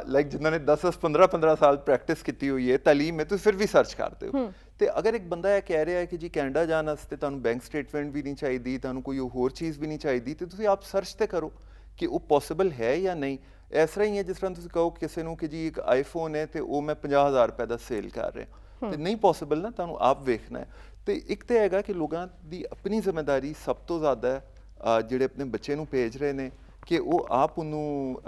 ਲਾਈਕ ਜਿਨ੍ਹਾਂ ਨੇ 10-15 ਸਾਲ ਪ੍ਰੈਕਟਿਸ ਕੀਤੀ ਹੋਈ ਹੈ, ਤਾਲੀਮ ਹੈ, ਤੁਸੀਂ ਫਿਰ ਵੀ ਸਰਚ ਕਰਦੇ ਹੋ। ਤੇ ਅਗਰ ਇੱਕ ਬੰਦਾ ਇਹ ਕਹਿ ਰਿਹਾ ਹੈ ਕਿ ਜੀ ਕੈਨੇਡਾ ਜਾਣ ਵਾਸਤੇ ਤੁਹਾਨੂੰ ਬੈਂਕ ਸਟੇਟਮੈਂਟ ਵੀ ਨਹੀਂ ਚਾਹੀਦੀ, ਤੁਹਾਨੂੰ ਕੋਈ ਹੋਰ ਚੀਜ਼ ਵੀ ਨਹੀਂ ਚਾਹੀਦੀ, ਤੇ ਤੁਸੀਂ ਆਪ ਸਰਚ ਤੇ ਕਰੋ ਕਿ ਉਹ ਪੋਸੀਬਲ ਹੈ ਜਾਂ ਨਹੀਂ। ਇਸ ਤਰ੍ਹਾਂ ਹੀ ਹੈ ਜਿਸ ਤਰ੍ਹਾਂ ਤੁਸੀਂ ਕਹੋ ਕਿਸੇ ਨੂੰ ਕਿ ਜੀ ਇੱਕ ਆਈਫੋਨ ਹੈ ਤੇ ਉਹ ਮੈਂ 50,000 ਰੁਪਏ ਦਾ ਸੇਲ ਕਰ ਰਿਹਾ, ਤੇ ਨਹੀਂ ਪੋਸੀਬਲ ਨਾ, ਤੁਹਾਨੂੰ ਆਪ ਵੇਖਣਾ ਹੈ। ਤੇ ਇੱਕ ਤਾਂ ਹੈਗਾ ਕਿ ਲੋਕਾਂ ਦੀ ਆਪਣੀ ਜ਼ਿੰਮੇਵਾਰੀ ਸਭ ਤੋਂ ਜ਼ਿਆਦਾ ਹੈ, ਜਿਹੜੇ ਆਪਣੇ ਬੱਚੇ ਨੂੰ ਭੇਜ ਰਹੇ ਨੇ, ਕਿ ਉਹ ਆਪ ਉਹਨੂੰ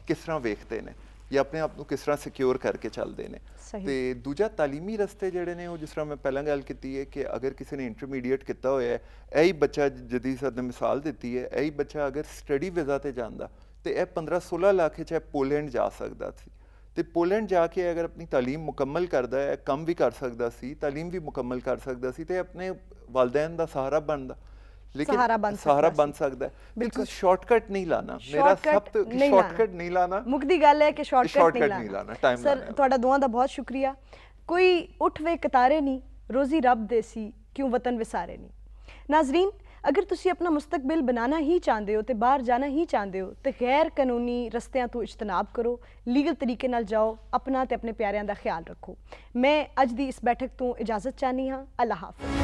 ਕਿਸ ਤਰ੍ਹਾਂ ਵੇਖਦੇ ਨੇ ਜਾਂ ਆਪਣੇ ਆਪ ਨੂੰ ਕਿਸ ਤਰ੍ਹਾਂ ਸਿਕਿਉਰ ਕਰਕੇ ਚੱਲਦੇ ਨੇ। ਤੇ ਦੂਜਾ ਤਾਲੀਮੀ ਰਸਤੇ ਜਿਹੜੇ ਨੇ, ਉਹ ਜਿਸ ਤਰ੍ਹਾਂ ਮੈਂ ਪਹਿਲਾਂ ਗੱਲ ਕੀਤੀ ਹੈ ਕਿ ਅਗਰ ਕਿਸੇ ਨੇ ਇੰਟਰਮੀਡੀਏਟ ਕੀਤਾ ਹੋਇਆ ਹੈ, ਇਹੀ ਬੱਚਾ ਜਦੀ ਸਰ ਨੇ ਮਿਸਾਲ ਦਿੱਤੀ ਹੈ, ਇਹੀ ਬੱਚਾ ਅਗਰ ਸਟੱਡੀ ਵੀਜ਼ਾ ਤੇ ਜਾਂਦਾ ਤੇ ਇਹ 15-16 ਲੱਖ 'ਚ ਪੋਲੈਂਡ ਜਾ ਸਕਦਾ ਸੀ, ਤੇ ਪੋਲੈਂਡ ਜਾ ਕੇ ਅਗਰ ਆਪਣੀ ਤਾਲੀਮ ਮੁਕੰਮਲ ਕਰਦਾ ਹੈ, ਕੰਮ ਵੀ ਕਰ ਸਕਦਾ ਸੀ, ਤਾਲੀਮ ਵੀ ਮੁਕੰਮਲ ਕਰ ਸਕਦਾ ਸੀ, ਤੇ ਆਪਣੇ ਵਾਲਿदैन ਦਾ ਸਹਾਰਾ ਬਣਦਾ। ਲੇਕਿਨ ਸਹਾਰਾ ਬਣ ਸਕਦਾ ਹੈ। ਬਿਲਕੁਲ ਸ਼ਾਰਟਕਟ ਨਹੀਂ ਲਾਣਾ, ਮੇਰਾ ਸਭ ਤੋਂ ਸ਼ਾਰਟਕਟ ਨਹੀਂ ਲਾਣਾ। ਮੁੱਕਦੀ ਗੱਲ ਹੈ ਕਿ ਸ਼ਾਰਟਕਟ ਨਹੀਂ ਲਾਣਾ, ਟਾਈਮ ਸਰ ਤੁਹਾਡਾ ਦੁਆਵਾਂ ਦਾ ਬਹੁਤ ਸ਼ੁਕਰੀਆ। ਕੋਈ ਉੱਠ ਵੇ ਕਤਾਰੇ ਨਹੀਂ, ਰੋਜ਼ੀ ਰੱਬ ਦੇ ਸੀ, ਕਿਉਂ ਵਤਨ ਵਿਸਾਰੇ ਨਹੀਂ। ਨਾਜ਼ਰੀਨ, ਅਗਰ ਤੁਸੀਂ ਆਪਣਾ ਮੁਸਤਕਬਲ ਬਣਾਉਣਾ ਹੀ ਚਾਹੁੰਦੇ ਹੋ ਤੇ ਬਾਹਰ ਜਾਣਾ ਹੀ ਚਾਹੁੰਦੇ ਹੋ ਤੇ ਗੈਰ ਕਾਨੂੰਨੀ ਰਸਤਿਆਂ ਤੋਂ ਇਜਤਨਾਬ ਕਰੋ, ਲੀਗਲ ਤਰੀਕੇ ਨਾਲ ਜਾਓ, ਆਪਣਾ ਤੇ ਆਪਣੇ ਪਿਆਰਿਆਂ ਦਾ ਖਿਆਲ ਰੱਖੋ। ਮੈਂ ਅੱਜ ਦੀ ਇਸ ਬੈਠਕ ਤੋਂ ਇਜਾਜ਼ਤ ਚਾਹਨੀ ਹਾਂ। ਅੱਲਾਹ ਹਾਫਿਜ਼।